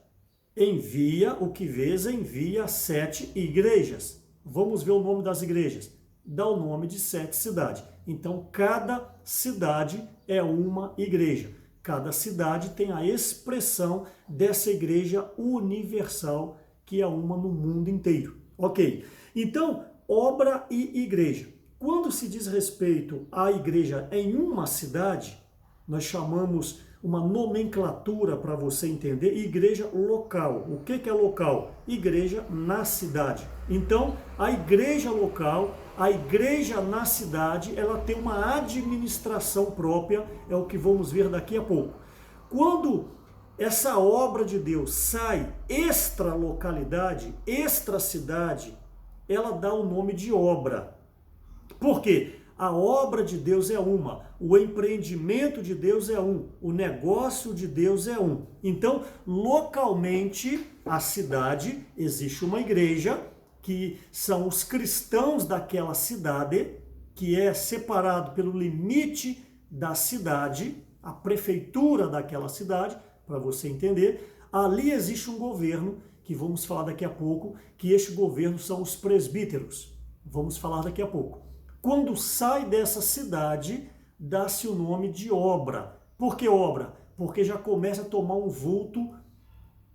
Envia, o que vês, envia 7 igrejas. Vamos ver o nome das igrejas. Dá o nome de 7 cidades. Então, cada cidade é uma igreja. Cada cidade tem a expressão dessa igreja universal que é uma no mundo inteiro. Ok? Então, obra e igreja. Quando se diz respeito à igreja em uma cidade, nós chamamos uma nomenclatura para você entender, igreja local. O que é local? Igreja na cidade. Então, a igreja local, a igreja na cidade, ela tem uma administração própria, é o que vamos ver daqui a pouco. Quando essa obra de Deus sai extra localidade, extra cidade, ela dá o nome de obra. Por quê? A obra de Deus é uma, o empreendimento de Deus é um, o negócio de Deus é um. Então, localmente, a cidade, existe uma igreja, que são os cristãos daquela cidade, que é separado pelo limite da cidade, a prefeitura daquela cidade, para você entender. Ali existe um governo, que vamos falar daqui a pouco, que este governo são os presbíteros. Vamos falar daqui a pouco. Quando sai dessa cidade, dá-se o nome de obra. Por que obra? Porque já começa a tomar um vulto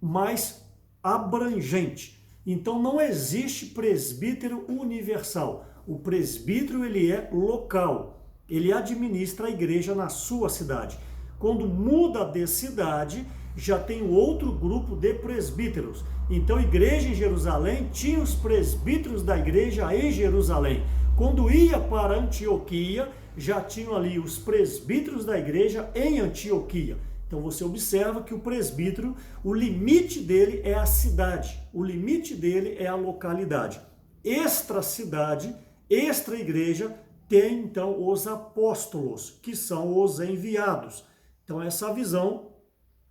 mais abrangente. Então não existe presbítero universal. O presbítero ele é local. Ele administra a igreja na sua cidade. Quando muda de cidade, já tem outro grupo de presbíteros. Então a igreja em Jerusalém tinha os presbíteros da igreja em Jerusalém. Quando ia para Antioquia, já tinham ali os presbíteros da igreja em Antioquia. Então você observa que o presbítero, o limite dele é a cidade, o limite dele é a localidade. Extra cidade, extra igreja, tem então os apóstolos, que são os enviados. Então essa visão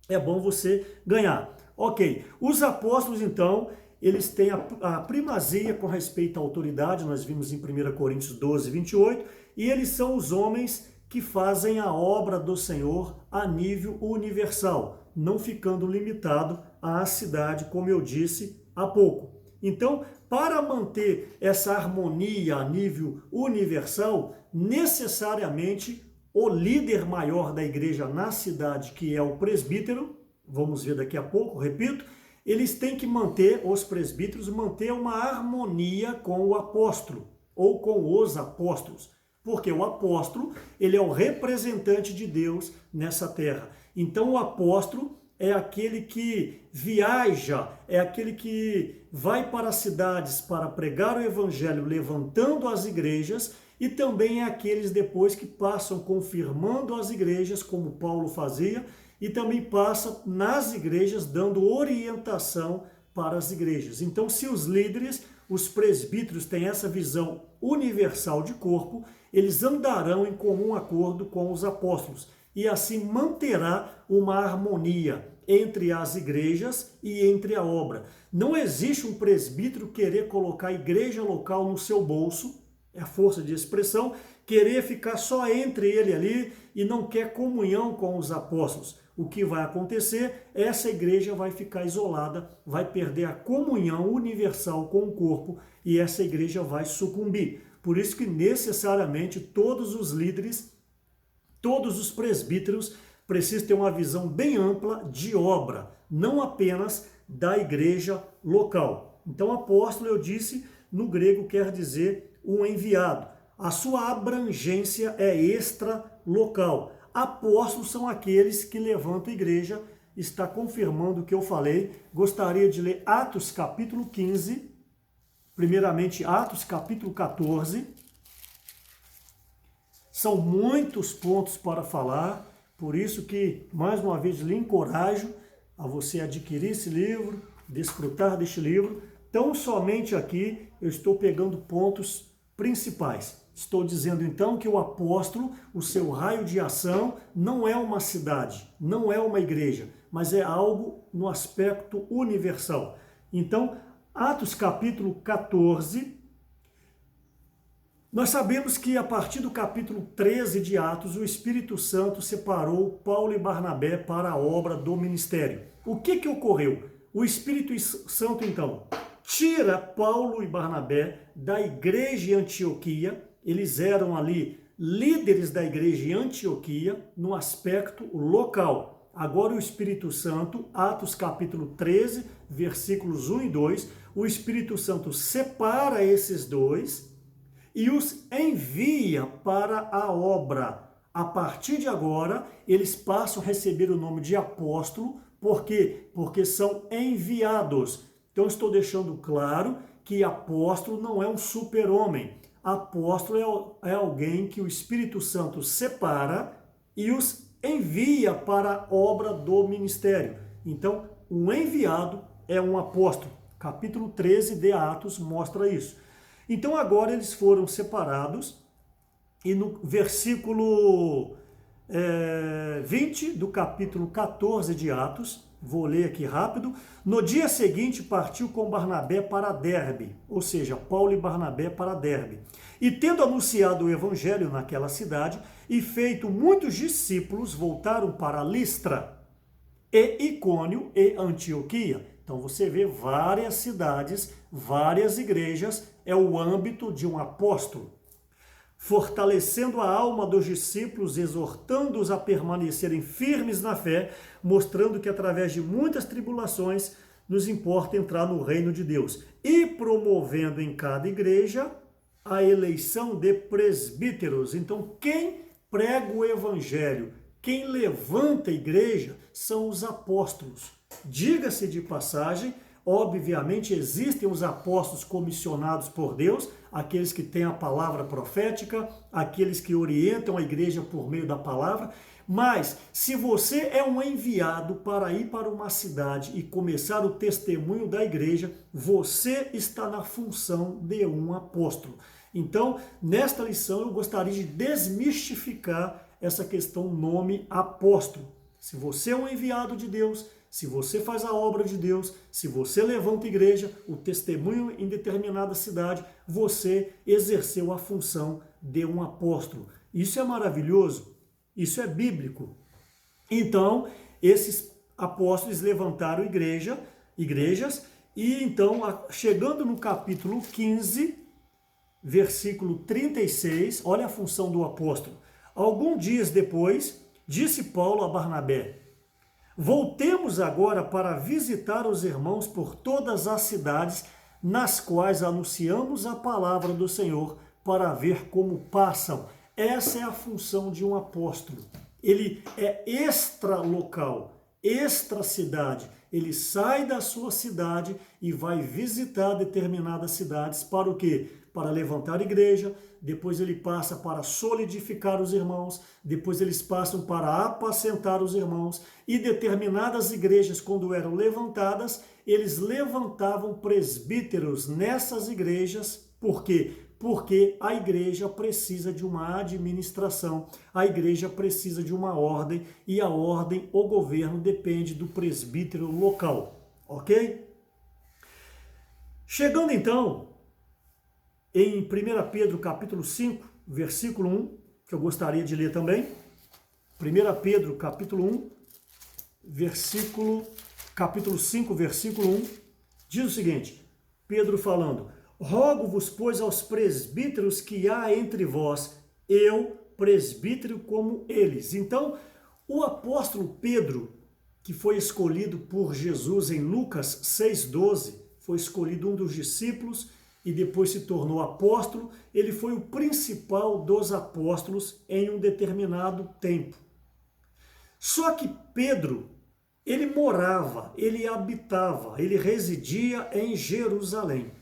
é bom você ganhar. Ok, os apóstolos então, eles têm a primazia com respeito à autoridade, nós vimos em 1 Coríntios 12, 28, e eles são os homens que fazem a obra do Senhor a nível universal, não ficando limitado à cidade, como eu disse há pouco. Então, para manter essa harmonia a nível universal, necessariamente o líder maior da igreja na cidade, que é o presbítero, vamos ver daqui a pouco, repito, eles têm que manter, os presbíteros, manter uma harmonia com o apóstolo, ou com os apóstolos, porque o apóstolo, ele é o representante de Deus nessa terra. Então o apóstolo é aquele que viaja, é aquele que vai para as cidades para pregar o evangelho, levantando as igrejas, e também é aqueles depois que passam confirmando as igrejas, como Paulo fazia, e também passa nas igrejas dando orientação para as igrejas. Então, se os líderes, os presbíteros têm essa visão universal de corpo, eles andarão em comum acordo com os apóstolos e assim manterá uma harmonia entre as igrejas e entre a obra. Não existe um presbítero querer colocar a igreja local no seu bolso, é a força de expressão, querer ficar só entre ele ali e não quer comunhão com os apóstolos. O que vai acontecer? Essa igreja vai ficar isolada, vai perder a comunhão universal com o corpo e essa igreja vai sucumbir. Por isso que necessariamente todos os líderes, todos os presbíteros precisam ter uma visão bem ampla de obra, não apenas da igreja local. Então apóstolo, eu disse, no grego quer dizer um enviado. A sua abrangência é extra-local. Apóstolos são aqueles que levantam a igreja, está confirmando o que eu falei. Gostaria de ler Atos capítulo 15, primeiramente Atos capítulo 14. São muitos pontos para falar, por isso que, mais uma vez, lhe encorajo a você adquirir esse livro, desfrutar deste livro. Tão somente aqui eu estou pegando pontos principais. Estou dizendo então que o apóstolo, o seu raio de ação não é uma cidade, não é uma igreja, mas é algo no aspecto universal. Então, Atos capítulo 14, nós sabemos que a partir do capítulo 13 de Atos, o Espírito Santo separou Paulo e Barnabé para a obra do ministério. O que ocorreu? O Espírito Santo então tira Paulo e Barnabé da igreja em Antioquia. Eles eram ali líderes da igreja em Antioquia no aspecto local. Agora o Espírito Santo, Atos capítulo 13, versículos 1 e 2, o Espírito Santo separa esses dois e os envia para a obra. A partir de agora, eles passam a receber o nome de apóstolo. Por quê? Porque são enviados. Então, estou deixando claro que apóstolo não é um super-homem. Apóstolo é alguém que o Espírito Santo separa e os envia para a obra do ministério. Então, um enviado é um apóstolo. Capítulo 13 de Atos mostra isso. Então, agora eles foram separados e no versículo 20 do capítulo 14 de Atos, vou ler aqui rápido. No dia seguinte partiu com Barnabé para Derbe, ou seja, Paulo e Barnabé para Derbe. E tendo anunciado o evangelho naquela cidade e feito muitos discípulos, voltaram para Listra e Icônio e Antioquia. Então você vê várias cidades, várias igrejas, é o âmbito de um apóstolo. Fortalecendo a alma dos discípulos, exortando-os a permanecerem firmes na fé, mostrando que através de muitas tribulações nos importa entrar no reino de Deus. E promovendo em cada igreja a eleição de presbíteros. Então quem prega o evangelho, quem levanta a igreja são os apóstolos. Diga-se de passagem, obviamente existem os apóstolos comissionados por Deus, aqueles que têm a palavra profética, aqueles que orientam a igreja por meio da palavra, mas se você é um enviado para ir para uma cidade e começar o testemunho da igreja, você está na função de um apóstolo. Então, nesta lição eu gostaria de desmistificar essa questão nome apóstolo. Se você é um enviado de Deus, se você faz a obra de Deus, se você levanta a igreja, o testemunho em determinada cidade, você exerceu a função de um apóstolo. Isso é maravilhoso, isso é bíblico. Então, esses apóstolos levantaram igrejas, e então, chegando no capítulo 15, versículo 36, olha a função do apóstolo. Alguns dias depois, disse Paulo a Barnabé: voltemos agora para visitar os irmãos por todas as cidades nas quais anunciamos a palavra do Senhor, para ver como passam. Essa é a função de um apóstolo. Ele é extra-local, extra-cidade. Ele sai da sua cidade e vai visitar determinadas cidades para o quê? Para levantar a igreja, depois ele passa para solidificar os irmãos, depois eles passam para apacentar os irmãos, e determinadas igrejas, quando eram levantadas, eles levantavam presbíteros nessas igrejas. Por quê? Porque a igreja precisa de uma administração, a igreja precisa de uma ordem, e a ordem, o governo, depende do presbítero local, ok? Chegando então em 1 Pedro capítulo 5, versículo 1, que eu gostaria de ler também. 1 Pedro capítulo 1, capítulo 5, versículo 1, diz o seguinte, Pedro falando: rogo-vos, pois, aos presbíteros que há entre vós, eu, presbítero como eles. Então, o apóstolo Pedro, que foi escolhido por Jesus em Lucas 6,12, foi escolhido um dos discípulos e depois se tornou apóstolo. Ele foi o principal dos apóstolos em um determinado tempo. Só que Pedro, ele morava, ele habitava, ele residia em Jerusalém.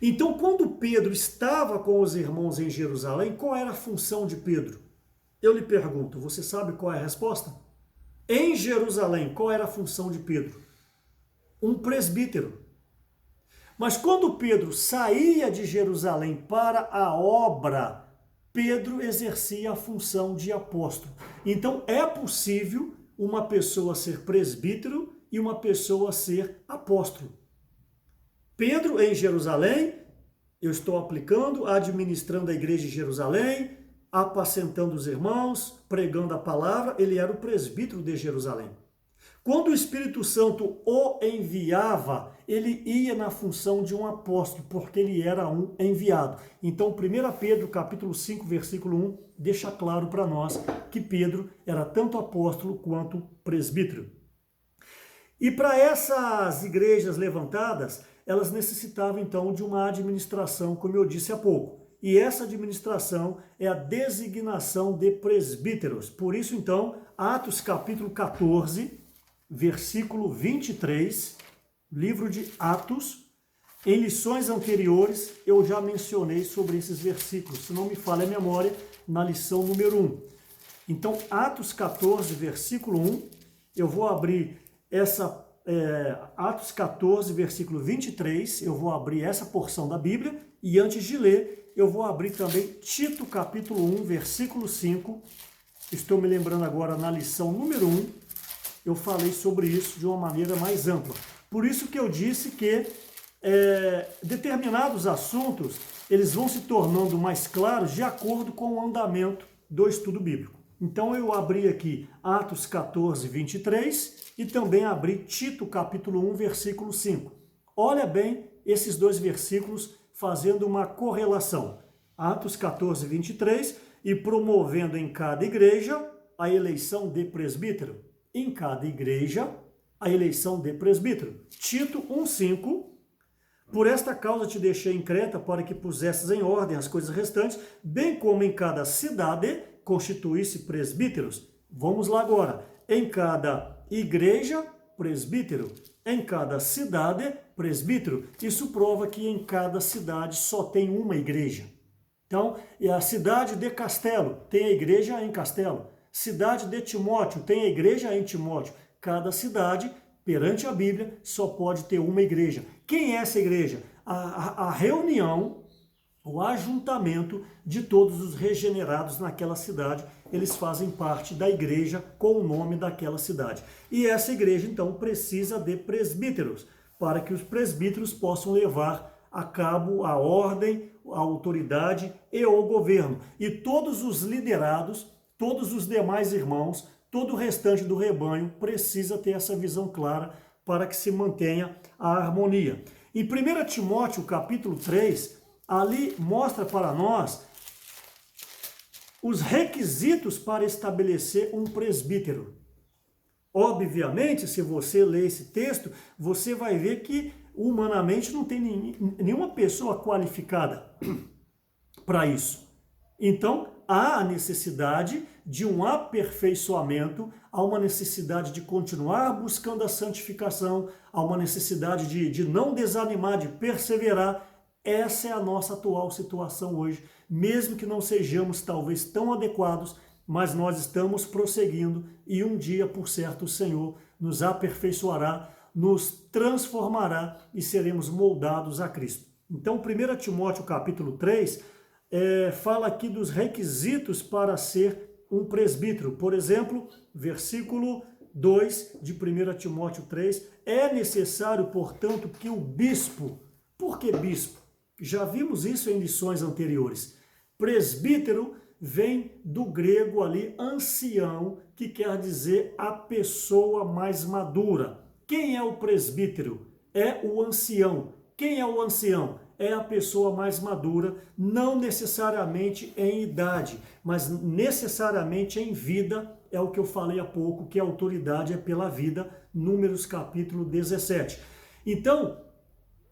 Então, quando Pedro estava com os irmãos em Jerusalém, qual era a função de Pedro? Eu lhe pergunto, você sabe qual é a resposta? Em Jerusalém, qual era a função de Pedro? Um presbítero. Mas quando Pedro saía de Jerusalém para a obra, Pedro exercia a função de apóstolo. Então é possível uma pessoa ser presbítero e uma pessoa ser apóstolo. Pedro em Jerusalém, eu estou aplicando, administrando a igreja de Jerusalém, apacentando os irmãos, pregando a palavra, ele era o presbítero de Jerusalém. Quando o Espírito Santo o enviava, ele ia na função de um apóstolo, porque ele era um enviado. Então, 1 Pedro, capítulo 5, versículo 1, deixa claro para nós que Pedro era tanto apóstolo quanto presbítero. E para essas igrejas levantadas, elas necessitavam então de uma administração, como eu disse há pouco. E essa administração é a designação de presbíteros. Por isso, então, Atos capítulo 14, versículo 23, livro de Atos. Em lições anteriores, eu já mencionei sobre esses versículos, se não me falha a memória, na lição número 1. Então, Atos 14, versículo 1, eu vou abrir Atos 14, versículo 23, eu vou abrir essa porção da Bíblia, e antes de ler, eu vou abrir também Tito capítulo 1, versículo 5, estou me lembrando agora na lição número 1, eu falei sobre isso de uma maneira mais ampla. Por isso que eu disse que determinados assuntos, eles vão se tornando mais claros de acordo com o andamento do estudo bíblico. Então eu abri aqui Atos 14, 23 e também abri Tito capítulo 1, versículo 5. Olha bem esses dois versículos fazendo uma correlação. Atos 14, 23, e promovendo em cada igreja a eleição de presbítero. Em cada igreja, a eleição de presbítero. Tito 1,5, por esta causa te deixei em Creta, para que pusesses em ordem as coisas restantes, bem como em cada cidade constituísse presbíteros. Vamos lá agora. Em cada igreja, presbítero. Em cada cidade, presbítero. Isso prova que em cada cidade só tem uma igreja. Então, a cidade de Castelo tem a igreja em Castelo. Cidade de Timóteo tem a igreja em Timóteo. Cada cidade, perante a Bíblia, só pode ter uma igreja. Quem é essa igreja? A reunião, o ajuntamento de todos os regenerados naquela cidade. Eles fazem parte da igreja com o nome daquela cidade. E essa igreja, então, precisa de presbíteros, para que os presbíteros possam levar a cabo a ordem, a autoridade e o governo. E todos os liderados, todos os demais irmãos, todo o restante do rebanho precisa ter essa visão clara para que se mantenha a harmonia. Em 1 Timóteo capítulo 3, ali mostra para nós os requisitos para estabelecer um presbítero. Obviamente, se você ler esse texto, você vai ver que humanamente não tem nenhuma pessoa qualificada para isso. Então, há a necessidade de um aperfeiçoamento, há uma necessidade de continuar buscando a santificação, há uma necessidade de não desanimar, de perseverar. Essa é a nossa atual situação hoje, mesmo que não sejamos talvez tão adequados, mas nós estamos prosseguindo e um dia, por certo, o Senhor nos aperfeiçoará, nos transformará e seremos moldados a Cristo. Então, 1 Timóteo capítulo 3 fala aqui dos requisitos para ser um presbítero. Por exemplo, versículo 2 de 1 Timóteo 3, é necessário, portanto, que o bispo, por que bispo? Já vimos isso em lições anteriores. Presbítero vem do grego ali, ancião, que quer dizer a pessoa mais madura. Quem é o presbítero? É o ancião. Quem é o ancião? É a pessoa mais madura, não necessariamente em idade, mas necessariamente em vida, é o que eu falei há pouco, que a autoridade é pela vida, Números capítulo 17. Então,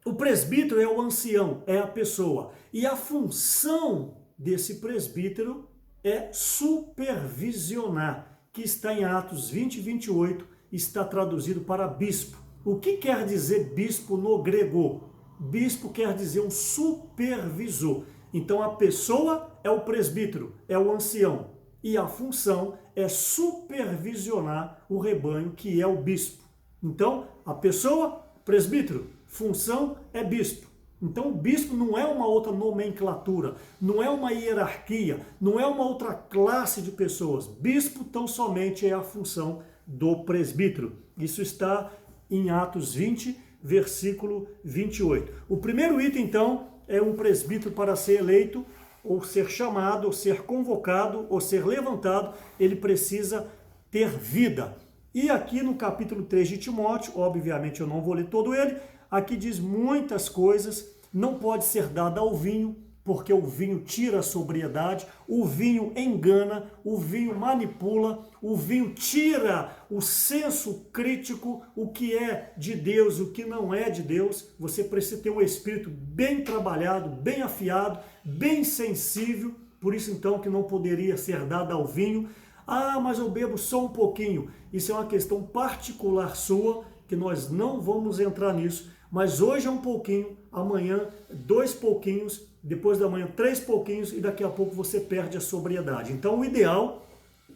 o presbítero é o ancião, é a pessoa, e a função desse presbítero é supervisionar, que está em Atos 20 e 28, está traduzido para bispo. O que quer dizer bispo no grego? Bispo quer dizer um supervisor. Então a pessoa é o presbítero, é o ancião. E a função é supervisionar o rebanho, que é o bispo. Então a pessoa, presbítero, função é bispo. Então o bispo não é uma outra nomenclatura, não é uma hierarquia, não é uma outra classe de pessoas. Bispo tão somente é a função do presbítero. Isso está em Atos 20, versículo 28. O primeiro item, então, é um presbítero para ser eleito, ou ser chamado, ou ser convocado, ou ser levantado, ele precisa ter vida. E aqui no capítulo 3 de Timóteo, obviamente eu não vou ler todo ele, aqui diz muitas coisas, não pode ser dada ao vinho, porque o vinho tira a sobriedade, o vinho engana, o vinho manipula, o vinho tira o senso crítico, o que é de Deus, o que não é de Deus. Você precisa ter um espírito bem trabalhado, bem afiado, bem sensível, por isso então que não poderia ser dado ao vinho. Ah, mas eu bebo só um pouquinho. Isso é uma questão particular sua, que nós não vamos entrar nisso, mas hoje é um pouquinho, amanhã 2 pouquinhos, depois da manhã 3 pouquinhos e daqui a pouco você perde a sobriedade. Então o ideal,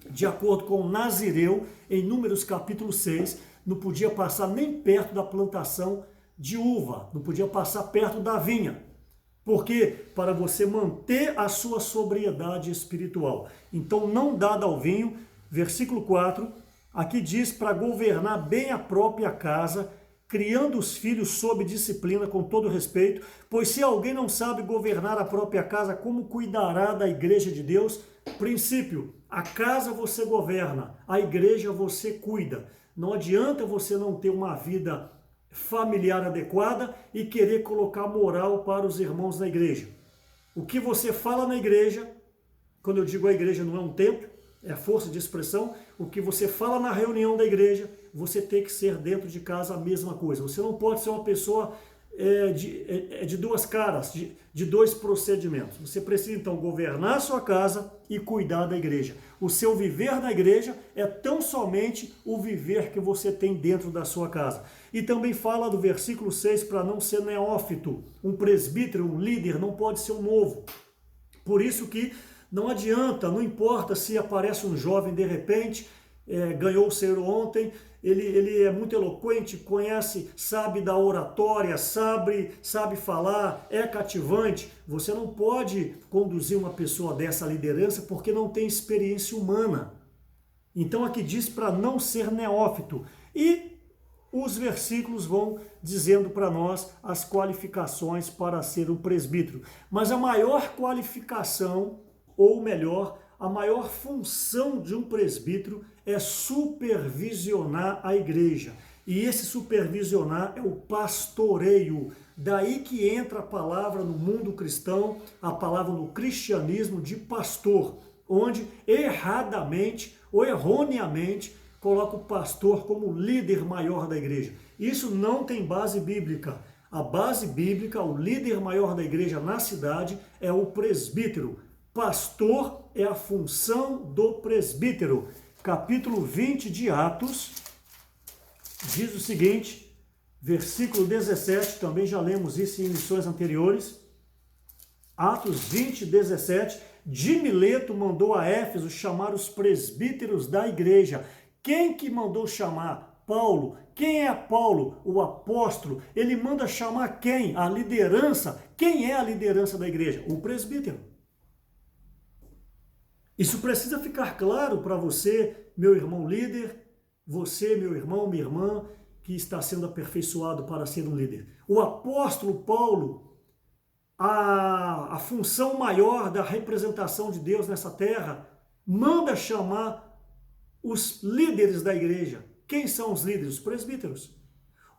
de acordo com o Nazireu, em Números capítulo 6, não podia passar nem perto da plantação de uva, não podia passar perto da vinha. Porque para você manter a sua sobriedade espiritual. Então não dada ao vinho, versículo 4, aqui diz para governar bem a própria casa, criando os filhos sob disciplina, com todo respeito, pois se alguém não sabe governar a própria casa, como cuidará da igreja de Deus? Princípio, a casa você governa, a igreja você cuida. Não adianta você não ter uma vida familiar adequada e querer colocar moral para os irmãos na igreja. O que você fala na igreja, quando eu digo a igreja não é um templo, é força de expressão, o que você fala na reunião da igreja, você tem que ser dentro de casa a mesma coisa. Você não pode ser uma pessoa de duas caras, de 2 procedimentos. Você precisa então governar a sua casa e cuidar da igreja. O seu viver na igreja é tão somente o viver que você tem dentro da sua casa. E também fala do versículo 6 para não ser neófito. Um presbítero, um líder, não pode ser um novo. Por isso que não adianta, não importa se aparece um jovem de repente, ganhou o Senhor ontem, ele é muito eloquente, conhece, sabe da oratória, sabe falar, é cativante. Você não pode conduzir uma pessoa dessa liderança porque não tem experiência humana. Então aqui diz para não ser neófito. E os versículos vão dizendo para nós as qualificações para ser um presbítero. Mas a maior qualificação, ou melhor, a maior função de um presbítero é supervisionar a igreja. E esse supervisionar é o pastoreio. Daí que entra a palavra no mundo cristão, a palavra no cristianismo de pastor, onde erradamente ou erroneamente coloca o pastor como líder maior da igreja. Isso não tem base bíblica. A base bíblica, o líder maior da igreja na cidade é o presbítero. Pastor é a função do presbítero. Capítulo 20 de Atos diz o seguinte, versículo 17, também já lemos isso em lições anteriores. Atos 20, 17, de Mileto mandou a Éfeso chamar os presbíteros da igreja. Quem que mandou chamar? Paulo. Quem é Paulo? O apóstolo. Ele manda chamar quem? A liderança. Quem é a liderança da igreja? O presbítero. Isso precisa ficar claro para você, meu irmão líder, você, meu irmão, minha irmã, que está sendo aperfeiçoado para ser um líder. O apóstolo Paulo, a função maior da representação de Deus nessa terra, manda chamar os líderes da igreja. Quem são os líderes? Os presbíteros.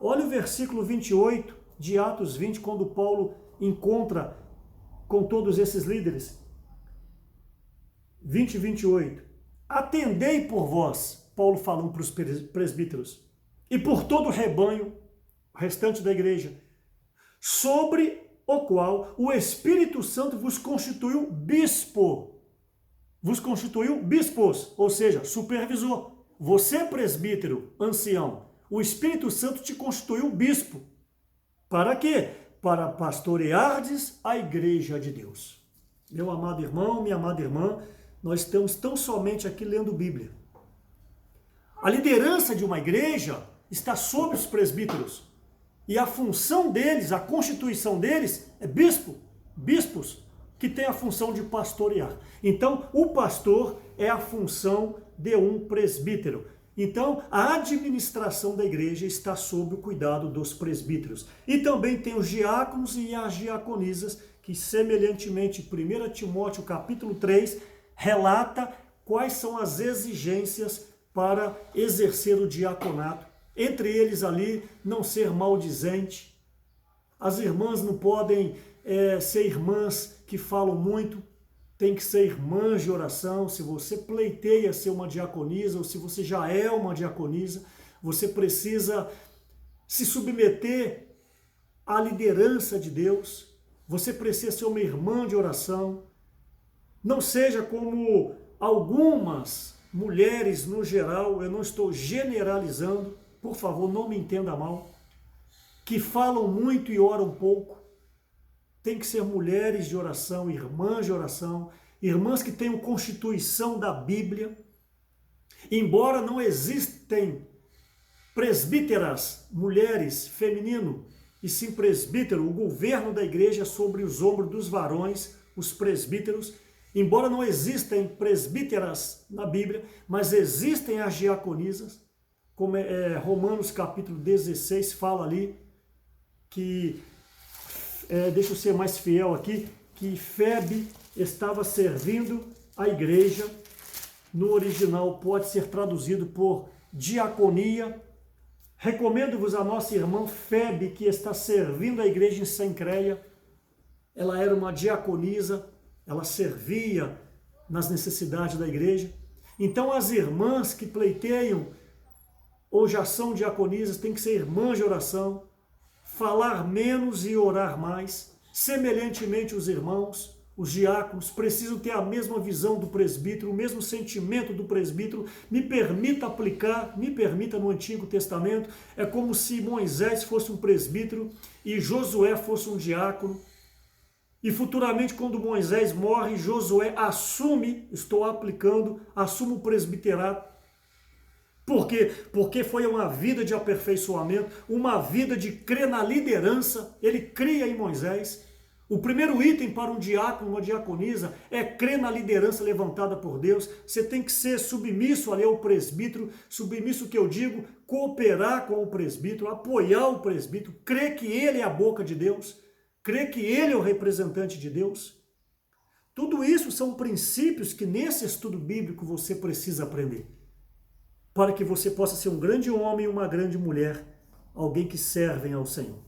Olha o versículo 28 de Atos 20, quando Paulo encontra com todos esses líderes. 20 e 28. Atendei por vós, Paulo falando para os presbíteros, e por todo o rebanho, o restante da igreja, sobre o qual o Espírito Santo vos constituiu bispo. Vos constituiu bispos, ou seja, supervisor. Você, presbítero, ancião, o Espírito Santo te constituiu bispo. Para quê? Para pastoreardes a igreja de Deus. Meu amado irmão, minha amada irmã, nós estamos tão somente aqui lendo Bíblia. A liderança de uma igreja está sob os presbíteros. E a função deles, a constituição deles é bispos, que tem a função de pastorear. Então, o pastor é a função de um presbítero. Então, a administração da igreja está sob o cuidado dos presbíteros. E também tem os diáconos e as diaconisas, que semelhantemente, 1 Timóteo capítulo 3, relata quais são as exigências para exercer o diaconato. Entre eles ali, não ser maldizente. As irmãs não podem ser irmãs que falam muito, tem que ser irmãs de oração. Se você pleiteia ser uma diaconisa, ou se você já é uma diaconisa, você precisa se submeter à liderança de Deus. Você precisa ser uma irmã de oração. Não seja como algumas mulheres no geral, eu não estou generalizando, por favor, não me entenda mal, que falam muito e oram pouco. Tem que ser mulheres de oração, irmãs de oração, irmãs que tenham constituição da Bíblia. Embora não existem presbíteras, mulheres, feminino, e sim presbítero, o governo da igreja é sobre os ombros dos varões, os presbíteros. Embora não existem presbíteras na Bíblia, mas existem as diaconisas, como Romanos capítulo 16 fala ali, que, deixa eu ser mais fiel aqui, que Febe estava servindo a igreja. No original pode ser traduzido por diaconia. Recomendo-vos a nossa irmã Febe, que está servindo a igreja em Sencreia. Ela era uma diaconisa, ela servia nas necessidades da igreja. Então as irmãs que pleiteiam ou já são diaconisas têm que ser irmãs de oração, falar menos e orar mais. Semelhantemente os irmãos, os diáconos, precisam ter a mesma visão do presbítero, o mesmo sentimento do presbítero. Me permita no Antigo Testamento, é como se Moisés fosse um presbítero e Josué fosse um diácono. E futuramente, quando Moisés morre, Josué assume o presbiterato. Por quê? Porque foi uma vida de aperfeiçoamento, uma vida de crer na liderança. Ele cria em Moisés. O primeiro item para um diácono, uma diaconisa, é crer na liderança levantada por Deus. Você tem que ser submisso ali ao presbítero, submisso que eu digo, cooperar com o presbítero, apoiar o presbítero, crer que ele é a boca de Deus, crer que ele é o representante de Deus. Tudo isso são princípios que nesse estudo bíblico você precisa aprender, para que você possa ser um grande homem e uma grande mulher, alguém que servem ao Senhor.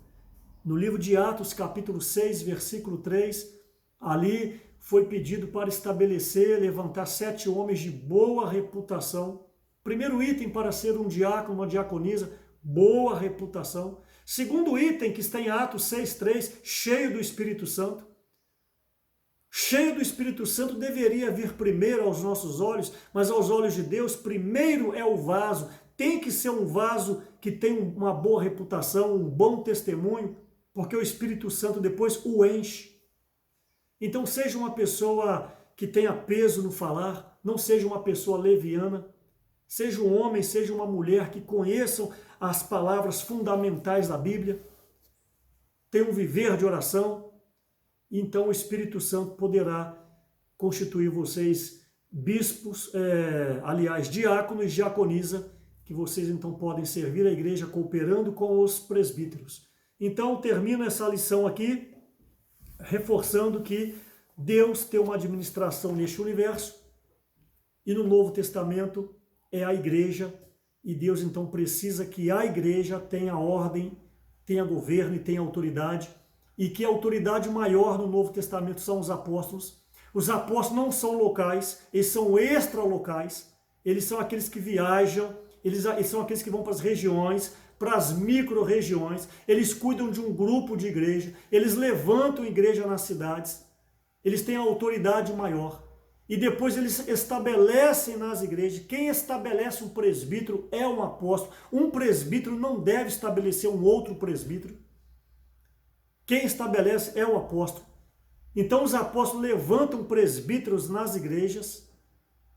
No livro de Atos, capítulo 6, versículo 3, ali foi pedido para estabelecer, levantar 7 homens de boa reputação. Primeiro item para ser um diácono, uma diaconisa, boa reputação. Segundo item que está em Atos 6:3, cheio do Espírito Santo. Cheio do Espírito Santo deveria vir primeiro aos nossos olhos, mas aos olhos de Deus, primeiro é o vaso. Tem que ser um vaso que tem uma boa reputação, um bom testemunho, porque o Espírito Santo depois o enche. Então seja uma pessoa que tenha peso no falar, não seja uma pessoa leviana, seja um homem, seja uma mulher que conheçam as palavras fundamentais da Bíblia, tenham um viver de oração. Então o Espírito Santo poderá constituir vocês bispos, diáconos e diaconisa, que vocês então podem servir a igreja cooperando com os presbíteros. Então termino essa lição aqui, reforçando que Deus tem uma administração neste universo, e no Novo Testamento é a igreja, e Deus então precisa que a igreja tenha ordem, tenha governo e tenha autoridade, e que a autoridade maior no Novo Testamento são os apóstolos. Os apóstolos não são locais, eles são extralocais, eles são aqueles que viajam, eles são aqueles que vão para as regiões, para as micro-regiões, eles cuidam de um grupo de igreja, eles levantam igreja nas cidades, eles têm a autoridade maior. E depois eles estabelecem nas igrejas. Quem estabelece um presbítero é um apóstolo. Um presbítero não deve estabelecer um outro presbítero. Quem estabelece é o apóstolo. Então os apóstolos levantam presbíteros nas igrejas,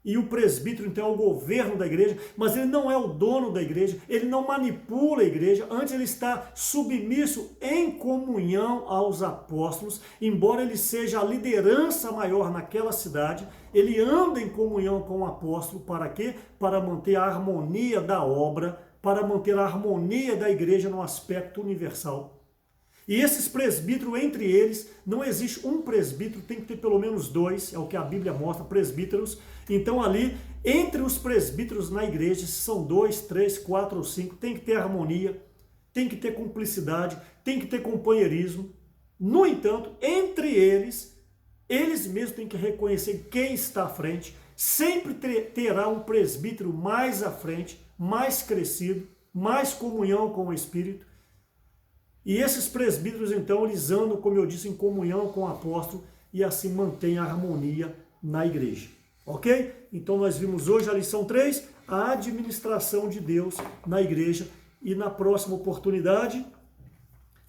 e o presbítero então é o governo da igreja, mas ele não é o dono da igreja, ele não manipula a igreja, antes ele está submisso em comunhão aos apóstolos, embora ele seja a liderança maior naquela cidade, ele anda em comunhão com o apóstolo, para quê? Para manter a harmonia da obra, para manter a harmonia da igreja no aspecto universal. E esses presbíteros, entre eles, não existe um presbítero, tem que ter pelo menos 2, é o que a Bíblia mostra, presbíteros. Então ali, entre os presbíteros na igreja, se são 2, 3, 4 ou 5, tem que ter harmonia, tem que ter cumplicidade, tem que ter companheirismo. No entanto, entre eles mesmos têm que reconhecer quem está à frente. Sempre terá um presbítero mais à frente, mais crescido, mais comunhão com o Espírito. E esses presbíteros, então, eles andam, como eu disse, em comunhão com o apóstolo e assim mantém a harmonia na igreja. Ok? Então nós vimos hoje a lição 3, a administração de Deus na igreja. E na próxima oportunidade,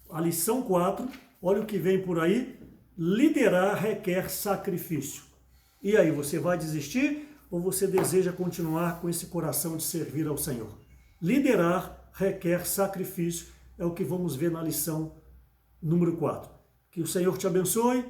a lição 4, olha o que vem por aí, liderar requer sacrifício. E aí, você vai desistir ou você deseja continuar com esse coração de servir ao Senhor? Liderar requer sacrifício, é o que vamos ver na lição número 4. Que o Senhor te abençoe.